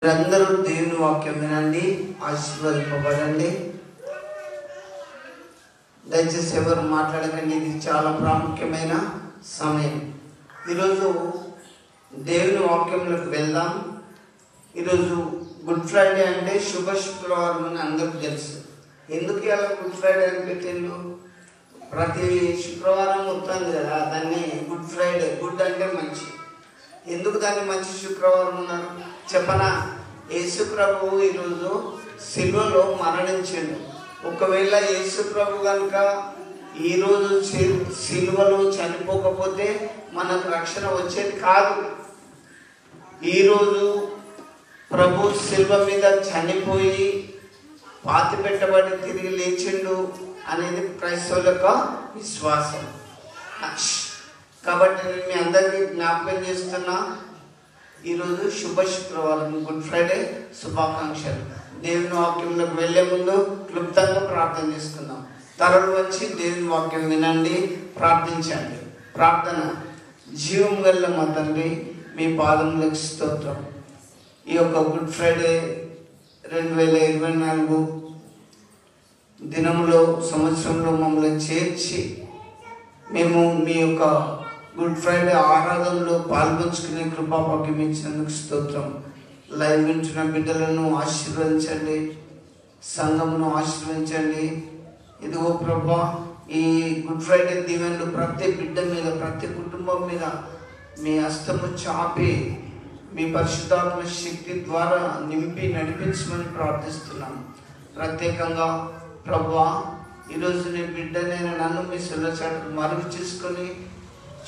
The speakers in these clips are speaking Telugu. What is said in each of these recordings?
మీరందరూ దేవుని వాక్యం వినండి, ఆశీర్వదింపబడండి. దయచేసి ఎవరు మాట్లాడకండి, ఇది చాలా ప్రాముఖ్యమైన సమయం. ఈరోజు దేవుని వాక్యంలోకి వెళ్దాం. ఈరోజు గుడ్ ఫ్రైడే అంటే శుభ శుక్రవారం అని అందరికీ తెలుసు. ఎందుకు ఇలా గుడ్ ఫ్రైడే అని పెట్టిండు? ప్రతి శుక్రవారం వస్తుంది కదా, దాన్ని గుడ్ ఫ్రైడే. గుడ్ అంటే మంచి. ఎందుకు దాన్ని మంచి శుక్రవారం ఉన్నారు చెప్పనా? యేసు ప్రభువు ఈరోజు సిలువలో మరణించిండు. ఒకవేళ యేసు ప్రభు కనుక ఈరోజు సిలువలో చనిపోకపోతే మనకు రక్షణ వచ్చేది కాదు. ఈరోజు ప్రభు సిలువ మీద చనిపోయి పాతి పెట్టబడి తిరిగి లేచిండు అనేది క్రైస్తవుల యొక్క విశ్వాసం. కాబట్టి నేను మీ అందరికీ జ్ఞాపకం చేస్తున్నా, ఈరోజు శుభ శుక్రవారం, గుడ్ ఫ్రైడే శుభాకాంక్షలు. దేవుని వాక్యంలోకి వెళ్లే ముందు క్లుప్తంగా ప్రార్థన చేసుకుందాం. తలలు వచ్చి దేవుని వాక్యం వినండి, ప్రార్థించండి. ప్రార్థన. జీవం గల్ల మా తండ్రి, మీ పాదములకు స్తోత్రం. ఈ యొక్క గుడ్ ఫ్రైడే 2024 దినంలో, సంవత్సరంలో మమ్మల్ని చేర్చి మేము మీ యొక్క గుడ్ ఫ్రైడే ఆరాధనలో పాల్గొంచుకునే కృపాభాగ్యం ఇచ్చినందుకు స్తోత్రం. లైవ్ వింటున్న బిడ్డలను ఆశీర్వదించండి, సంఘమును ఆశీర్వదించండి. ఇదిగో ప్రభా, ఈ గుడ్ ఫ్రైడే దీవెనలు ప్రతి బిడ్డ మీద, ప్రతి కుటుంబం మీద మీ హస్తము చాపి మీ పరిశుద్ధాత్మ శక్తి ద్వారా నింపి నడిపించమని ప్రార్థిస్తున్నాను. ప్రత్యేకంగా ప్రభా, ఈరోజు నీ బిడ్డనైనా నన్ను మీ సులచాటు మరుగు చేసుకొని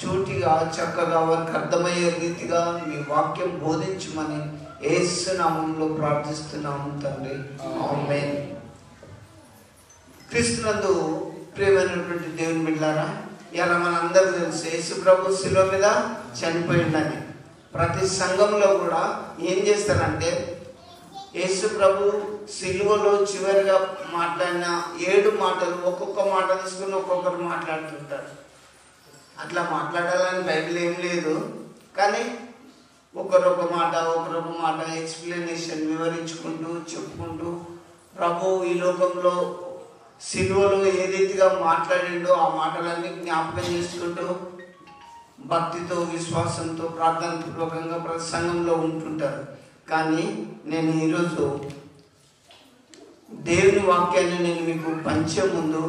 చూటిగా చక్కగా వారికి అర్థమయ్యే రీతిగా మీ వాక్యం బోధించమని యేసు నామములో ప్రార్థిస్తున్నాము తండ్రి, ఆమేన్. క్రీస్తునందు ప్రియమైనటువంటి దేవుని బిడ్డలారా, ఇలా మనందరూ తెలుసు యేసు ప్రభు శిలువ మీద చనిపోయిందని. ప్రతి సంఘంలో కూడా ఏం చేస్తారంటే, యేసు ప్రభు సిలువలో చివరిగా మాట్లాడిన 7 మాటలు, ఒక్కొక్క మాట తీసుకుని ఒక్కొక్కరు మాట్లాడుతుంటారు. అట్లా మాట్లాడాలని బైబిల్ ఏం లేదు, కానీ ఒకరొక మాట ఎక్స్ప్లెనేషన్ వివరించుకుంటూ చెప్పుకుంటూ ప్రభు ఈ లోకంలో సిలువలో ఏ రీతిగా మాట్లాడిండో ఆ మాటలన్నీ జ్ఞాపకం చేసుకుంటూ భక్తితో, విశ్వాసంతో, ప్రార్థనాపూర్వకంగా ప్రతి సంఘంలో ఉంటుంటారు. కానీ నేను ఈరోజు దేవుని వాక్యాన్ని నేను మీకు పంచే ముందు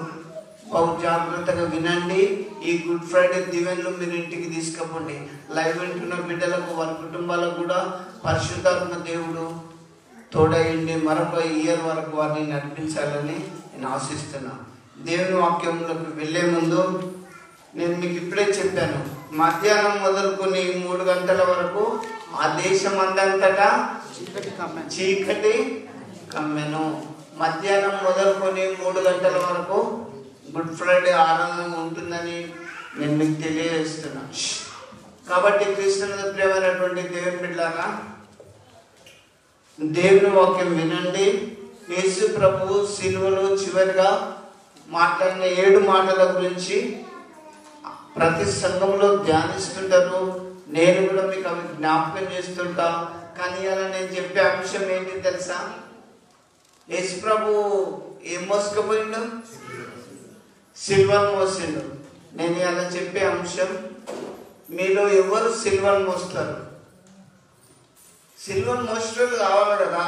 బహు జాగ్రత్తగా వినండి. ఈ గుడ్ ఫ్రైడే దీవెనలు మీరు ఇంటికి తీసుకుపోండి. లైవ్ వింటున్న బిడ్డలకు, వారి కుటుంబాలకు కూడా పరిశుద్ధాత్మ దేవుడు తోడయండి. మరొక ఇయర్ వరకు వారిని నడిపించాలని నేను ఆశిస్తున్నాను. దేవుని వాక్యంలోకి వెళ్ళే ముందు నేను మీకు ఇప్పుడే చెప్పాను, మధ్యాహ్నం మొదలుకొని 3 గంటల వరకు ఆ దేశం అందంతటా చీకటి కమ్మెను. మధ్యాహ్నం మొదలుకొని 3 గంటల వరకు గుడ్ ఫ్రైడే ఆరాధన ఉంటుందని నేను మీకు తెలియజేస్తున్నా. కాబట్టి క్రీస్తునందు ప్రియమైనటువంటి దేవుని బిడ్డలారా, దేవుని వాక్యం వినండి. యేసు ప్రభువు సిలువలో చివరిగా మాట్లాడిన 7 మాటల గురించి ప్రతి సంఘంలో ధ్యానిస్తుంటారు. నేను కూడా మీకు అవి జ్ఞాపకం చేస్తుంటా. కానీ అలా నేను చెప్పే అంశం ఏంటి తెలుసా? యేసు ప్రభు ఏం మోసుకుపోయిండు? సిల్వర్ మోసిండు. నేను అలా చెప్పే అంశం, మీలో ఎవరు సిల్వర్ మోస్తారు? సిల్వర్ మోస్టర్లు కావాలి కదా.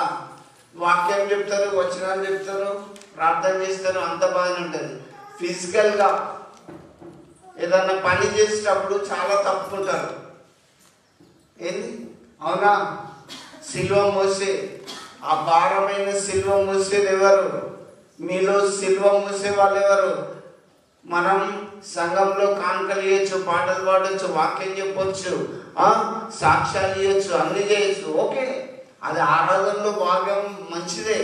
వాక్యం చెప్తారు, వచనాలు చెప్తారు, ప్రార్థన చేస్తారు, అంత బాగానే ఉంటుంది. ఫిజికల్గా ఏదన్నా పని చేసేటప్పుడు చాలా తప్పుకుంటారు. ఏంది? అవునా? సిల్వ మోసే, ఆ భారమైన సిల్వ మోసేది ఎవరు? మీలో సిల్వ మోసే వాళ్ళు ఎవరు? మనం సంఘంలో కానుకలు ఇవ్వచ్చు, పాటలు పాడవచ్చు, వాక్యం చెప్పొచ్చు, సాక్ష్యాలు ఇవ్వచ్చు, అన్ని చేయొచ్చు. ఓకే, అది ఆరాధనలో భాగం, మంచిదే.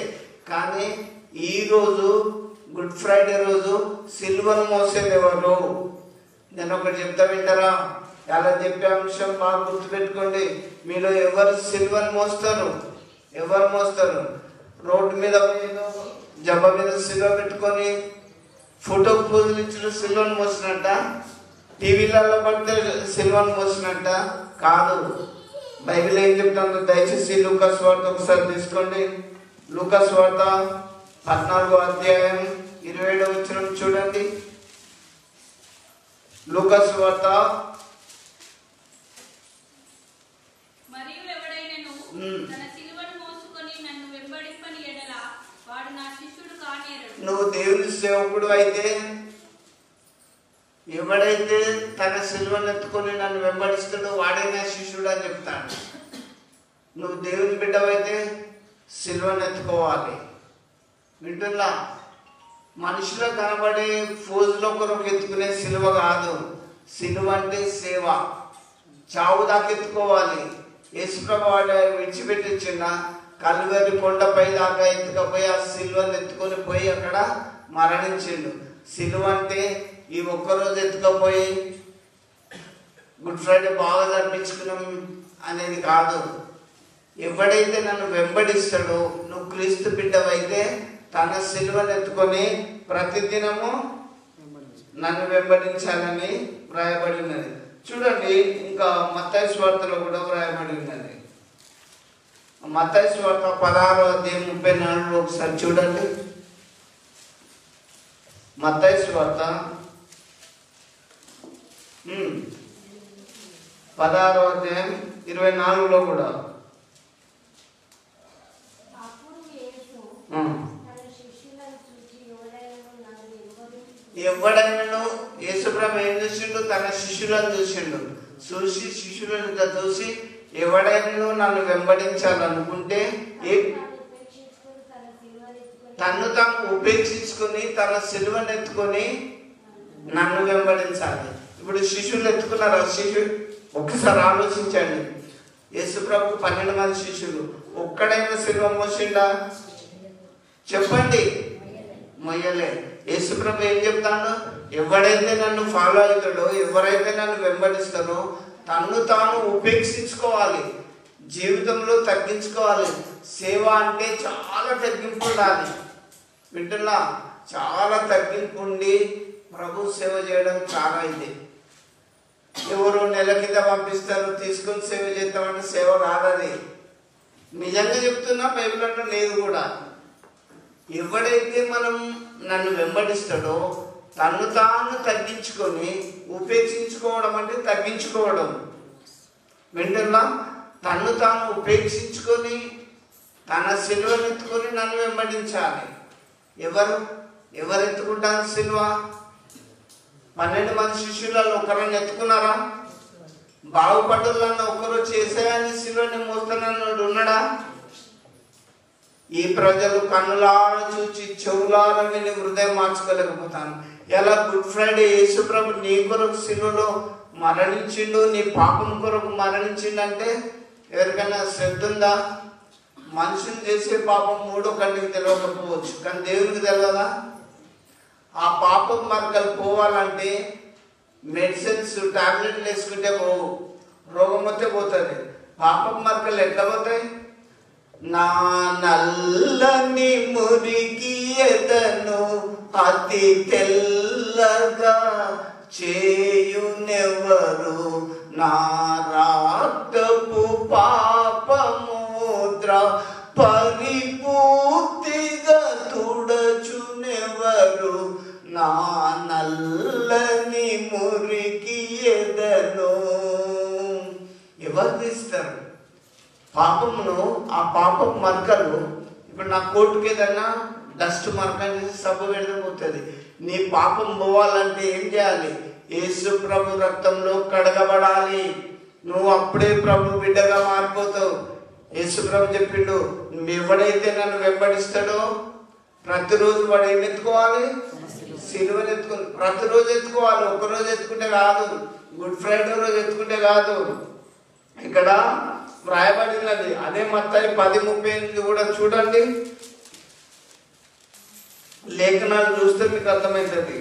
కానీ ఈరోజు గుడ్ ఫ్రైడే రోజు సిల్వను మోసేది ఎవరు? నేను ఒకటి చెప్తా, వింటారా? అలా చెప్పే అంశం బాగా గుర్తుపెట్టుకోండి. మీలో ఎవరు సిల్వను మోస్తారు? ఎవరు మోస్తారు? రోడ్డు మీద జబ్బ మీద సిల్వ పెట్టుకొని ఫోటోకు పోజులు ఇచ్చిన సిల్వను మోసినట్ట? టీవీలలో పడితే సిల్వను మోసినట్ట? కాదు. బైబిల్ ఏం చెప్తుందో దయచేసి లూకాసు వార్త ఒకసారి తీసుకోండి. లూకాసు వార్త 14వ అధ్యాయం 27వ వచనం చూడండి. లూకాసు వార్త నువ్వు దేవుని సేవకుడు అయితే ఎవడైతే తన సిలువను ఎత్తుకొని నన్ను వెంబడిస్తాడో వాడే నా శిష్యుడు అని చెప్తాడు. నువ్వు దేవుని బిడ్డవైతే సిలువను ఎత్తుకోవాలి. వింటున్నా? మనుషులో కనబడే ఫోజులో కొరకు ఎత్తుకునే సిలువ కాదు. సిలువ అంటే సేవ. చావు దాకా ఎత్తుకోవాలి. యేసుప్రభు వాడు విడిచిపెట్టించిన కల్వరి కొండపై దాకా ఎత్తుకపోయి ఆ సిలువను ఎత్తుకొని పోయి అక్కడ మరణించిండు. సిలువ అంటే ఈ ఒక్కరోజు ఎత్తుకపోయి గుడ్ ఫ్రైడే బాగా జరిపించుకున్నాం అనేది కాదు. ఎవడైతే నన్ను వెంబడిస్తాడో, నువ్వు క్రీస్తు బిడ్డవైతే తన సిలువను ఎత్తుకొని ప్రతిదినము నన్ను వెంబడించాలని వ్రాయబడి ఉన్నది. చూడండి, ఇంకా మత్తయి సువార్తలో కూడా వ్రాయబడి ఉన్నది. మత్తయి సువార్త 16వ అధ్యాయం 34 ఒకసారి చూడండి. మత్తయి సువార్త 16వ అధ్యాయం 24లో కూడా ఎవడైనా యేసుప్రభు ఏం చూసిండు? తన శిష్యులను చూసిండు. శిష్యులను చూసి ఎవడైనా నన్ను వెంబడించాలనుకుంటే తన్ను తాను ఉపేక్షించుకొని తన సిలువను ఎత్తుకొని నన్ను వెంబడించాలి. ఇప్పుడు శిష్యులు ఎత్తుకున్నారు. శిష్యుడు ఒక్కసారి ఆలోచించండి. యేసుప్రభుకు 12 మంది శిష్యులు, ఒక్కడైనా సిలువ మోసిండా? చెప్పండి. మొయ్యలే. యేసుప్రభు ఏం చెప్తాడు? ఎవడైతే నన్ను ఫాలో అవుతాడో, ఎవరైతే నన్ను వెంబడిస్తాడో తన్ను తాను ఉపేక్షించుకోవాలి, జీవితంలో తగ్గించుకోవాలి. సేవ అంటే చాలా తగ్గింపు ఉండాలి. వింటున్నా? చాలా తగ్గింపు ఉండి ప్రభు సేవ చేయడం చాలా ఇది. ఎవరు నెల కింద పంపిస్తారు, తీసుకొని సేవ చేస్తామంటే సేవ కాదది. నిజంగా చెప్తున్నా, బైబిల్ అంటే లేదు కూడా. ఎవడైతే మనం నన్ను వెంబడిస్తాడో తన్ను తాను తగ్గించుకొని, ఉపేక్షించుకోవడం అంటే తగ్గించుకోవడం. వింటున్నా? తన్ను తాను ఉపేక్షించుకొని తన సిలువను ఎత్తుకొని నన్ను వెంబడించాలి. ఎవరు ఎత్తుకుంటారు సిలువ? 12 మంది శిష్యులలో ఒకరిని ఎత్తుకున్నారా? బాగుపడ్డోళ్ళన్న ఒకరు చేసేయాలని సిలువని మోస్తున్నోడు ఉన్నాడా? ఈ ప్రజలు కన్నులార చూచి చెవులార విని హృదయం మార్చుకోలేకపోతాను. ఎలా గుడ్ ఫ్రైడే యేసుప్రభు నీ కొరకు సిలువలో మరణించిండు, నీ పాపం కొరకు మరణించిండంటే ఎవరికైనా శ్రద్ధ ఉందా? మనుషులు చేసే పాపం మూడో కంటికి తెలియకపోవచ్చు, కానీ దేవునికి తెలియదా? ఆ పాపం మార్గాలు పోవాలంటే మెడిసిన్స్, టాబ్లెట్లు వేసుకుంటే పోవు, రోగం వస్తే పోతుంది. పాపం మార్గాలు ఎట్లా పోతాయి? నా నల్లని మురికి ఎదను అతి తెల్లగా చేయునెవరు, నా రాక్తపు పాపముద్ర పరిపూర్తిగా తుడచునెవరు, నా నల్లని మురికి ఎదను. ఎవరు తీస్తారు పాపమును? ఆ పాపం మరకలు. ఇప్పుడు నా కోటుకి ఏదన్నా డస్ట్ మరక చేసి సబ్బు పెడితే పోతుంది. నీ పాపం పోవాలంటే ఏం చేయాలి? యేసు ప్రభు రక్తంలో కడగబడాలి. నువ్వు అప్పుడే ప్రభు బిడ్డగా మారిపోతావు. యేసు ప్రభు చెప్పిండు, ఎవడైతే నన్ను వెంబడిస్తాడో ప్రతిరోజు వాడు ఏం ఎత్తుకోవాలి? సిలువను ఎత్తుకొని ప్రతిరోజు ఎత్తుకోవాలి. ఒక్కరోజు ఎత్తుకుంటే కాదు, గుడ్ ఫ్రైడే రోజు ఎత్తుకుంటే కాదు. ఇక్కడ వ్రాయబడినది అదే మత్తయి 10:38 కూడా చూడండి. లేఖనాలు చూస్తే మీకు అర్థమవుతుంది.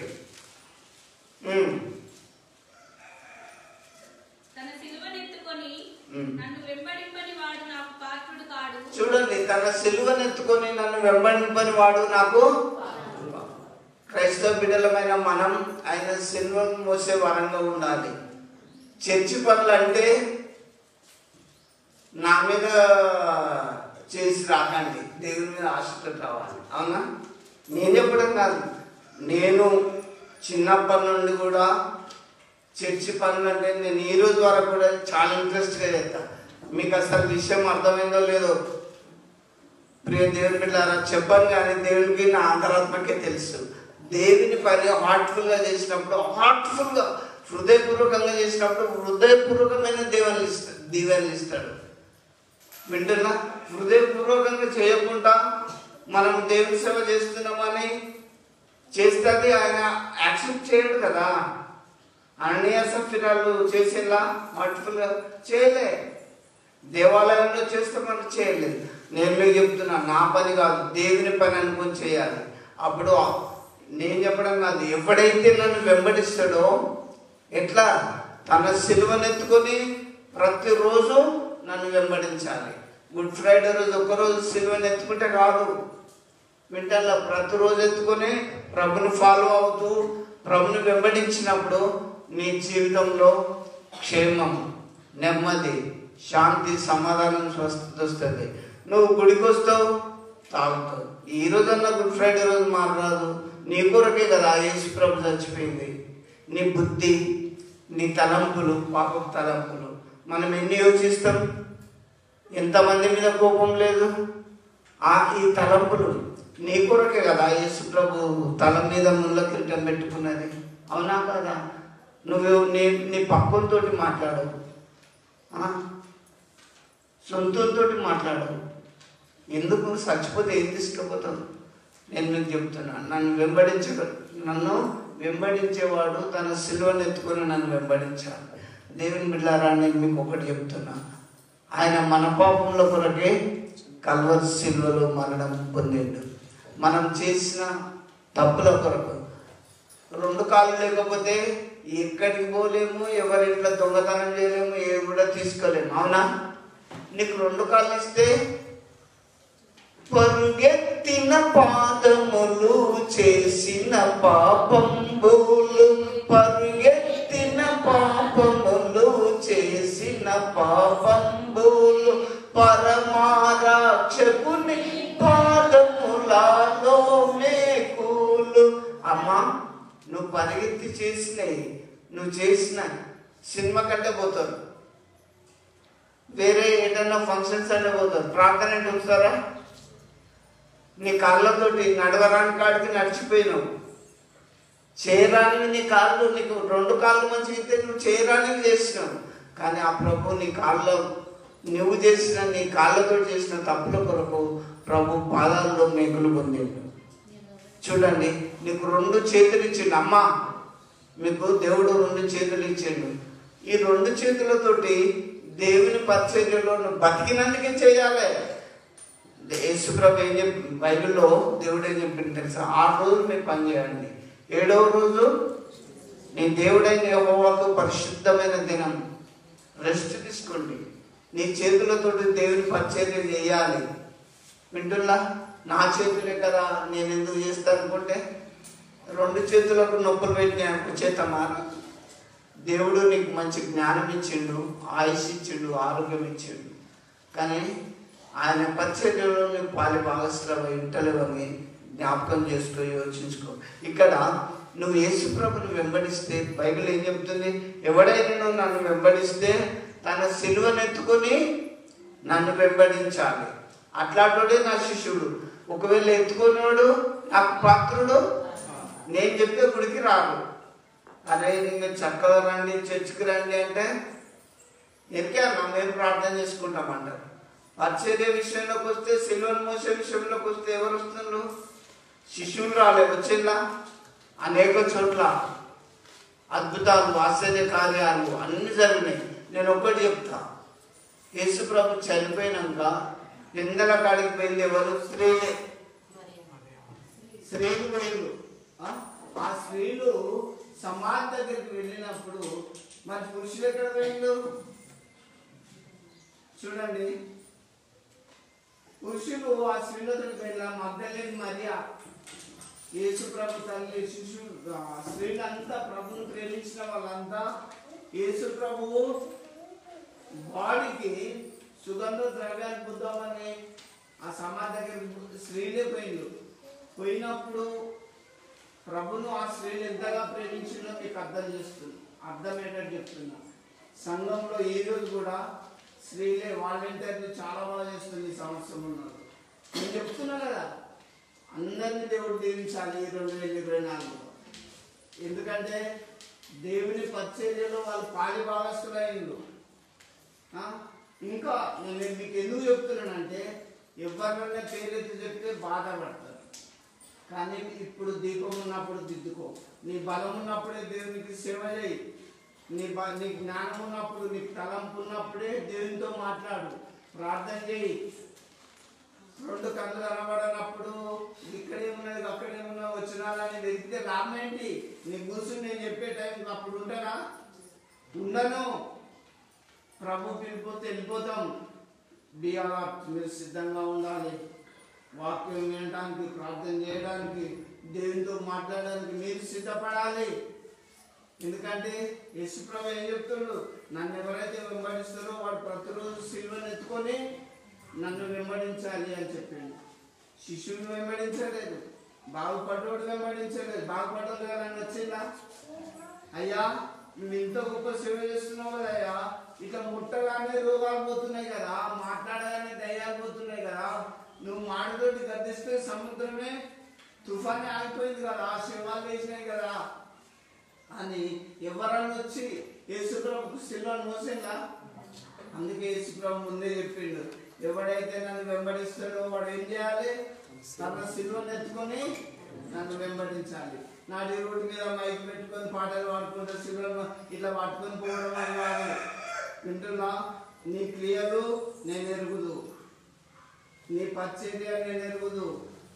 చూడండి, తన సిలువను ఎత్తుకొని నన్ను వెంబడింపని వాడు నాకు. క్రైస్తవ బిడ్డలమైన మనం ఆయన సిలువను మోసే వరంగా ఉండాలి. చర్చి పనులు అంటే నా మీద చేసి రాకండి, దేవుని మీద ఆశతో రావాలి. అవునా? నేను చెప్పడం కాదు, నేను చిన్నప్పటి నుండి కూడా చర్చి పనులు అంటే నేను ఈ రోజు వరకు కూడా చాలా ఇంట్రెస్ట్గా చేస్తాను. మీకు అసలు విషయం అర్థమైందో లేదో ప్రియ దేవుని బిడ్డలారా చెప్పను, కానీ దేవునికి నా అంతరాత్మకే తెలుసు. దేవుని పని హార్ట్ఫుల్గా చేసినప్పుడు, హార్ట్ఫుల్గా హృదయపూర్వకంగా చేసినప్పుడు హృదయపూర్వకమైన దీవెనలు ఇస్తాడు. వింటున్నా? హృదయపూర్వకంగా చేయకుండా మనం దేవుని సేవ చేస్తున్నామని చేస్తే ఆయన యాక్సెప్ట్ చేయడు కదా. అననీయ సఫీరాలు చేసేలా హార్ట్ఫుల్గా చేయలే. దేవాలయంలో చేస్తే మనం చేయలేదు. నేను మీకు చెప్తున్నా, నా పని కాదు, దేవుని పని అనుకొని చేయాలి. అప్పుడు నేను చెప్పడం కాదు, ఎవడైతే నన్ను వెంబడిస్తాడో ఎట్లా తన సిలువనెత్తుకొని ప్రతిరోజు నన్ను వెంబడించాలి. గుడ్ ఫ్రైడే రోజు ఒక్కరోజు సిలువనెత్తుకుంటే కాదు, వింటల్లో ప్రతిరోజు ఎత్తుకొని ప్రభుని ఫాలో అవుతూ ప్రభుని వెంబడించినప్పుడు నీ జీవితంలో క్షేమం, నెమ్మది, శాంతి, సమాధానం, స్వస్థత వస్తుంది. నువ్వు గుడికి వస్తావు, తాగుతావు. ఈ రోజన్నా గుడ్ ఫ్రైడే రోజు మారరాదు. నీ కొరకే కదా యేసు ప్రభు చచ్చిపోయింది. నీ బుద్ధి, నీ తలంపులు, పాపపు తలంపులు, మనం ఎన్ని యోచిస్తాం, ఎంతమంది మీద కోపం లేదు. ఈ తలంపులు నీ కొరకే కదా యేసు ప్రభు తల మీద ముళ్ళ కిరీటం పెట్టుకున్నది. అవునా కదా? నువ్వు నీ పక్కంతో మాట్లాడవు, సొంతంతో మాట్లాడవు. ఎందుకు? చచ్చిపోతే ఏం తీసుకుపోతావు? నేను మీకు చెప్తున్నా, నన్ను వెంబడించేవాడు తన సిలువను ఎత్తుకొని నన్ను వెంబడించాలి. దేవుని బిడ్డలారా, నేను మీకు ఒకటి చెప్తున్నా, ఆయన మన పాపంలో కొరకే కల్వరి సిలువలో మరణం పొందిండు. మనం చేసిన తప్పుల కొరకు. రెండు కాళ్ళు లేకపోతే ఎక్కడికి పోలేము, ఎవరింట్లో దొంగతనం చేయలేము, ఏవి కూడా తీసుకోలేము. అవునా? నీకు రెండు కాళ్ళు ఇస్తే పరుగెత్తిన పాదములు చేసిన పాపంబులు, పరుగెత్తిన పాపములు చేసిన పాపంబులు, పరమారక్షకుని పాదములలో మేకులు. అమ్మా, నువ్వు పరిగెత్తి చేసినవి, నువ్వు చేసిన సినిమా కంటే పోతారు, వేరే ఏదన్నా ఫంక్షన్స్ అంటే పోతారు, ప్రార్థన అంటే వస్తారా? నీ కాళ్ళతోటి నడవరాని కాడికి నడిచిపోయినావు, చేయరాని నీ కాళ్ళు, నీకు రెండు కాళ్ళు మంచిగా అయితే నువ్వు చేయరాని చేసినావు. కానీ ఆ ప్రభు నీ కాళ్ళలో నువ్వు చేసిన, నీ కాళ్ళతో చేసిన తప్పుల కొరకు ప్రభు పాదాల్లో మేకులు పొందిండు. చూడండి, నీకు రెండు చేతులు ఇచ్చిండు. అమ్మా, మీకు దేవుడు రెండు చేతులు ఇచ్చిండు. ఈ రెండు చేతులతోటి దేవుని పరిచర్యలో నువ్వు బతికినందుకే చేయాలి. యేసుప్రభు ఏం చెప్పి బైబిల్లో దేవుడు ఏం చెప్పింది తెలుసా? 6 రోజులు మీరు పని చేయండి, 7వ రోజు నీ దేవుడైన యెహోవాకు పరిశుద్ధమైన దినం, రెస్ట్ తీసుకోండి. నీ చేతులతోటి దేవుని పరిచర్య చేయాలి. వింటున్నా? నా చేతులే కదా, నేను ఎందుకు చేస్తాను అనుకుంటే రెండు చేతులకు నొప్పులు పెట్టిన చేతమా? దేవుడు నీకు మంచి జ్ఞానం ఇచ్చిండు, ఆయుష్ ఇచ్చిండు, ఆరోగ్యం ఇచ్చిండు. కానీ ఆయన పరిచర్యలో నీకు పాలి భాగస్వామి ఇంటలేవని జ్ఞాపకం చేసుకో, యోచించుకో. ఇక్కడ నువ్వు యేసు ప్రభుని వెంబడిస్తే బైబిల్ ఏం చెప్తుంది? ఎవడైనా నన్ను వెంబడిస్తే తన సిలువనెత్తుకొని నన్ను వెంబడించాలి. అట్లాంటోడే నా శిష్యుడు. ఒకవేళ ఎత్తుకున్నాడు నాకు పాత్రుడు, నేను చెప్తే గుడికి రాడు. అరే మీరు చక్కగా రండి, చర్చికి రండి అంటే ఎరికాను, మేము ప్రార్థన చేసుకుంటామంటారు. పరిచర్య విషయంలోకి వస్తే, సిలువను మోసే విషయంలోకి వస్తే ఎవరు వస్తున్నారు? శిష్యులు రాలే, వచ్చేలా అనేక చోట్ల అద్భుతాలు, ఆశ్చర్య కార్యాలు అన్ని జరిగినాయి. నేను ఒక్కటి చెప్తా, యేసు ప్రభు చనిపోయినాక నిందల కాడికి పోయింది ఎవరు? స్త్రీలు పోయిండు. ఆ స్త్రీలు సమాధి దగ్గరికి వెళ్ళినప్పుడు మరి పురుషులు ఎక్కడ పోయిండు? చూడండి, పురుషులు ఆ స్త్రీలతో వెళ్ళిన మగ్దలేని మరియా, యేసు ప్రభు తల్లి, శిష్యులు, స్త్రీలంతా ప్రభుని ప్రేమించిన వాళ్ళంతా యేసు ప్రభువు బాడీకి సుగంధ ద్రవ్యాలు పుద్దామని ఆ సమాధి దగ్గర స్త్రీలే పోయినప్పుడు ప్రభును ఆ స్త్రీలు ఎంతగా ప్రేమించిందో మీకు అర్థమయ్యేటట్టు చెప్తున్నా. సంఘంలో ఈ రోజు కూడా స్త్రీలే వాలంటీర్లు చాలా బాగా చేస్తుంది ఈ సంవత్సరం ఉన్నారు. నేను చెప్తున్నా కదా, అందరినీ దేవుడు దీవించాలి ఈ 2024లో. ఎందుకంటే దేవుని పరిచర్యలో వాళ్ళు పాలి భాగస్తులైండ్రు. ఇంకా నేను మీకు ఎందుకు చెప్తున్నానంటే, ఎవరినైనా పేరెత్తి చెప్తే బాధపడతారు. కానీ ఇప్పుడు దీపం ఉన్నప్పుడు దిద్దుకో. నీ బలం ఉన్నప్పుడే దేవునికి సేవ చేయి. నీ జ్ఞానం ఉన్నప్పుడు, నీకు తలంపు ఉన్నప్పుడే దేవునితో మాట్లాడు, ప్రార్థన చేయి. 2 కళ్ళు కనబడనప్పుడు ఇక్కడేమున్నది అక్కడేమున్నా వచ్చినాలని వెతికితే లాభం ఏంటి? నీ కూర్చుని నేను చెప్పే టైం అప్పుడు ఉంటానా? ఉండను. ప్రభు పిలిపోతే వెళ్ళిపోతాం. మీరు సిద్ధంగా ఉండాలి. వాక్యం వినడానికి, ప్రార్థన చేయడానికి, దేవునితో మాట్లాడడానికి మీరు సిద్ధపడాలి. ఎందుకంటే యేసుప్రభు ఏం చెప్తాడు? నన్ను ఎవరైతే వెంబడిస్తారో వాడు ప్రతిరోజు సిలువను ఎత్తుకొని నన్ను వెంబడించాలి అని చెప్పాడు. శిష్యుని వెంబడించలేదు, బాగుపడ్డోడు వెంబడించలేదు. బాగుపడ్డోడు కదా వచ్చిందా? అయ్యా నువ్వు ఇంత గొప్ప సేవ చేస్తున్నావు కదా అయ్యా, ఇట్లా ముట్టగానే రోగాలు పోతున్నాయి కదా, మాట్లాడగానే దయ్యాలు పోతున్నాయి కదా, నువ్వు మాటతోటి గర్దిస్తే సముద్రమే తుఫానే ఆగిపోయింది కదా, శివాలు వేసినాయి కదా అని ఎవరన్నా వచ్చి యేసుప్రభుకు సిలువను మోసిందా? అందుకే యేసుప్రభు ముందే చెప్పిండు, ఎవడైతే నన్ను వెంబడిస్తాడో వాడు ఏం చేయాలి? తన సిలువను ఎత్తుకొని నన్ను వెంబడించాలి. నాటి రోడ్డు మీద మైక్ పెట్టుకొని పాటలు పాడుకుంటే సిలువను ఇట్లా పట్టుకొని పోవడం అని కాదు. వింటున్నా? నీ క్రియలు నేను ఎరుగుదు, నీ పరిచర్య నేను ఎరుగుదు,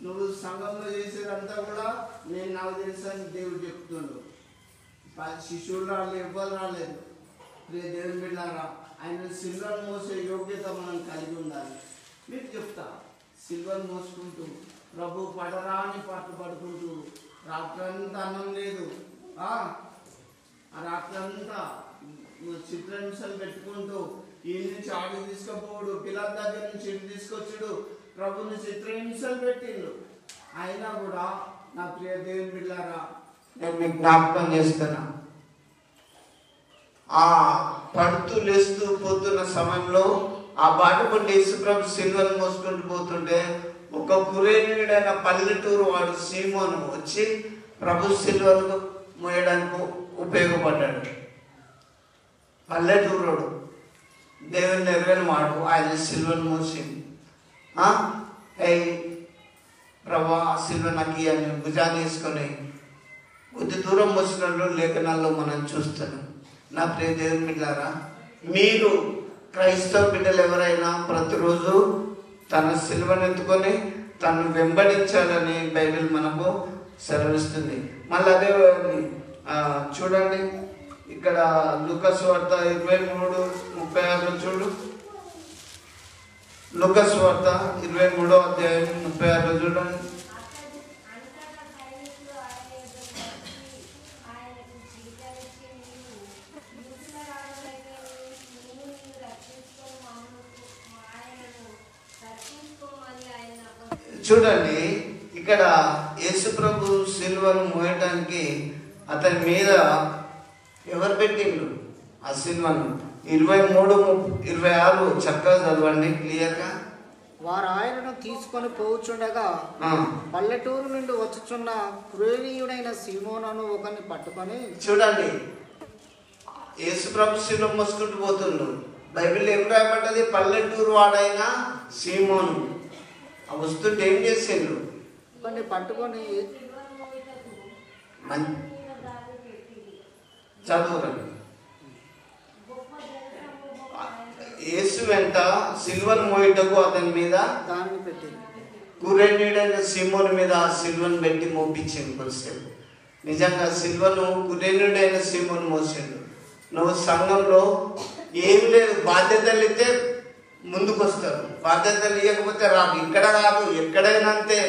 నువ్వు సంఘంలో చేసేదంతా కూడా నేను నాకు తెలుసు అని దేవుడు చెప్తుండు. శిష్యులు రాలేదు, ఎవ్వరు రాలేదు. దేవుని బిడ్డారా, ఆయన సిల్వను మోసే యోగ్యత మనం కలిగి ఉండాలి. మీకు చెప్తా, సిల్వను మోసుకుంటూ ప్రభు పడరా అని పాటలు పడుకుంటూ రాత్రంతా అన్నం లేదు, ఆ రాత్రంతా చిత్రహింసలు పెట్టుకుంటూ ఈ నుంచి ఆడికి తీసుకుపోడు, పిల్లల దగ్గర నుంచి ఇంటి తీసుకొచ్చుడు, ప్రభుని చిత్రహింసలు పెట్టిండు. అయినా కూడా నా ప్రియ దేవుని బిడ్డారా, నేను మీకు జ్ఞాపకం చేస్తున్నా, ఆ పడుతూ లేస్తూ పోతున్న సమయంలో ఆ బాటపడి యేసుప్రభు సిలువను మోసుకుంటూ పోతుంటే ఒక కురేనీయుడైన పల్లెటూరు వాడు సీమోను వచ్చి ప్రభు సిలువను మోయడానికి ఉపయోగపడ్డాడు. పల్లెటూరుడు దేవుని నెరవేరిన వాడు ఆయన సిలువను మోసింది. ప్రభా సిలువ నాకు అని భుజాన్ని వేసుకొని కొద్ది దూరం మోసినట్లు లేఖనాల్లో మనం చూస్తున్నాం. నా ప్రియ దేవుని బిడ్డలారా, మీరు క్రైస్తవ బిడ్డలు ఎవరైనా ప్రతిరోజు తన సిలువను ఎత్తుకొని తను వెంబడించాలని బైబిల్ మనకు సెలవిస్తుంది. మళ్ళీ అదే చూడండి, ఇక్కడ లూకాసు వార్త 23:36 చూడు. లూకాసు వార్త 23వ అధ్యాయం 36 చూడండి. చూడండి, ఇక్కడ యేసుప్రభు సిలువను మోయటానికి అతని మీద ఎవరు పెట్టిండ్రు ఆ సిలువను? 23:26 చక్కగా చదవండి క్లియర్గా. వారు ఆయనను తీసుకొని పోవుచుండగా పల్లెటూరు నుండి వచ్చుచున్న కురేనీయుడైన సీమోనును ఒకరిని పట్టుకొని. చూడండి, యేసుప్రభు సిలువ మోసుకుంటూ పోతుండ్రు. బైబిల్ ఏం రాయబడ్డది? పల్లెటూరు వాడైన సీమోను. ఆ వస్తుంటే ఏం చేసిండ్రు? పట్టుకొని చదువురండి. యేసు వెంట సిల్వను మోయటకు అతని మీద దాన్ని పెట్టి కురేనీయుడైన సీమోను మీద ఆ సిల్వను పెట్టి మోపించింది కొద్దిసేపు. నిజంగా సిల్వను కురేనీయుడైన సీమోను మోసిండు. నువ్వు సంఘంలో ఏం లేదు, బాధ్యతలు ఇస్తే ముందుకు వస్తారు, బాధ్యతలు ఇవ్వకపోతే రాదు. ఇక్కడ కాదు, ఎక్కడైనా అంతే.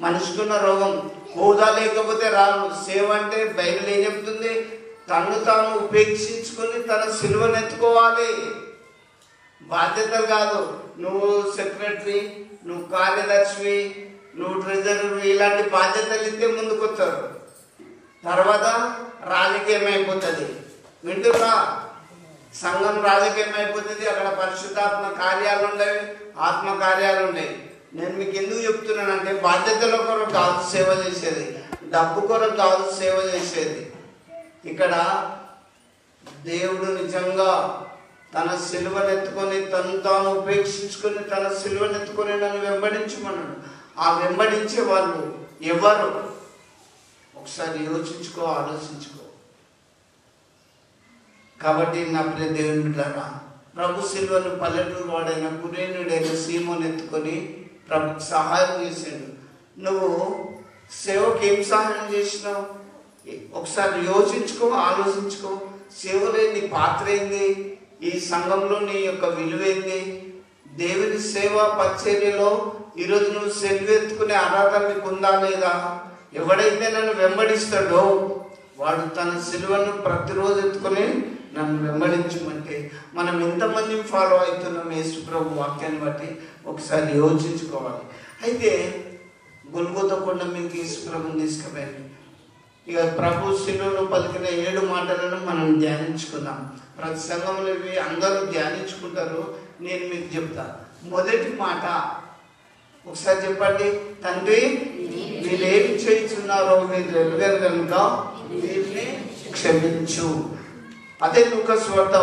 మనిషికున్న రోగం హోదా లేకపోతే రాదు. సేవ అంటే బైబిల్ ఏం చెప్తుంది? తను తాను ఉపేక్షించుకొని తన సిలువను ఎత్తుకోవాలి. బాధ్యతలు కాదు. నువ్వు సెక్రటరీ, నువ్వు కార్యదర్శివి, నువ్వు ట్రెజరర్, ఇలాంటి బాధ్యతలు ఇస్తే ముందుకు వచ్చారు. తర్వాత రాజకీయం అయిపోతుంది. వింటున్నా? సంఘం రాజకీయం అయిపోతుంది. అక్కడ పరిశుద్ధాత్మ కార్యాలు ఉండేవి, ఆత్మ కార్యాలు ఉండేవి. నేను మీకు ఎందుకు చెప్తున్నానంటే బాధ్యతల కొరకు కాదు సేవ చేసేది, డబ్బు కొరకు కాదు సేవ చేసేది. ఇక్కడ దేవుడు నిజంగా తన సిలువనెత్తుకొని తను తాను ఉపేక్షించుకొని తన సిలువనెత్తుకొని నన్ను వెంబడించమన్నాడు. ఆ వెంబడించే వాళ్ళు ఎవరు? ఒకసారి యోచించుకో, ఆలోచించుకో. కాబట్టి నా ప్రియ దేవుని బిడ్డలారా, ప్రభు సిలువను పల్లెటూరు వాడైన కురేనుడైన సీమోను ఎత్తుకొని ప్రభుకి సహాయం చేసాడు. నువ్వు సేవకి ఏం సహాయం చేసినావు? ఒకసారి యోచించుకో, ఆలోచించుకో. సేవలో నీ పాత్ర ఏంది? ఈ సంఘంలో నీ యొక్క విలువేంది? దేవుని సేవ పరిచర్యలో ఈరోజు నువ్వు సెలవెత్తుకునే అర్హత నీకు ఉందా లేదా? ఎవడైతే నన్ను వెంబడిస్తాడో వాడు తన సిలువను ప్రతిరోజు ఎత్తుకొని నన్ను వెంబడించమంటే మనం ఎంతమందిని ఫాలో అవుతున్నాం యేసు ప్రభు వాక్యాన్ని బట్టి ఒకసారి యోచించుకోవాలి. అయితే గొల్గొతా కొండ మీదకి యేసు ప్రభుని తీసుకుపోయింది. ఇక ప్రభు సిలువలో పలికిన 7 మాటలను మనం ధ్యానించుకుందాం. ప్రతి సంఘంలో ఇవి అందరూ ధ్యానించుకుంటారు. నేను మీకు చెప్తా. మొదటి మాట ఒకసారి చెప్పండి. తండ్రి, మీరేం చేస్తున్నారో మీరు ఎరుగరు కనుక వీరిని క్షమించు. అదే లూకా సువార్త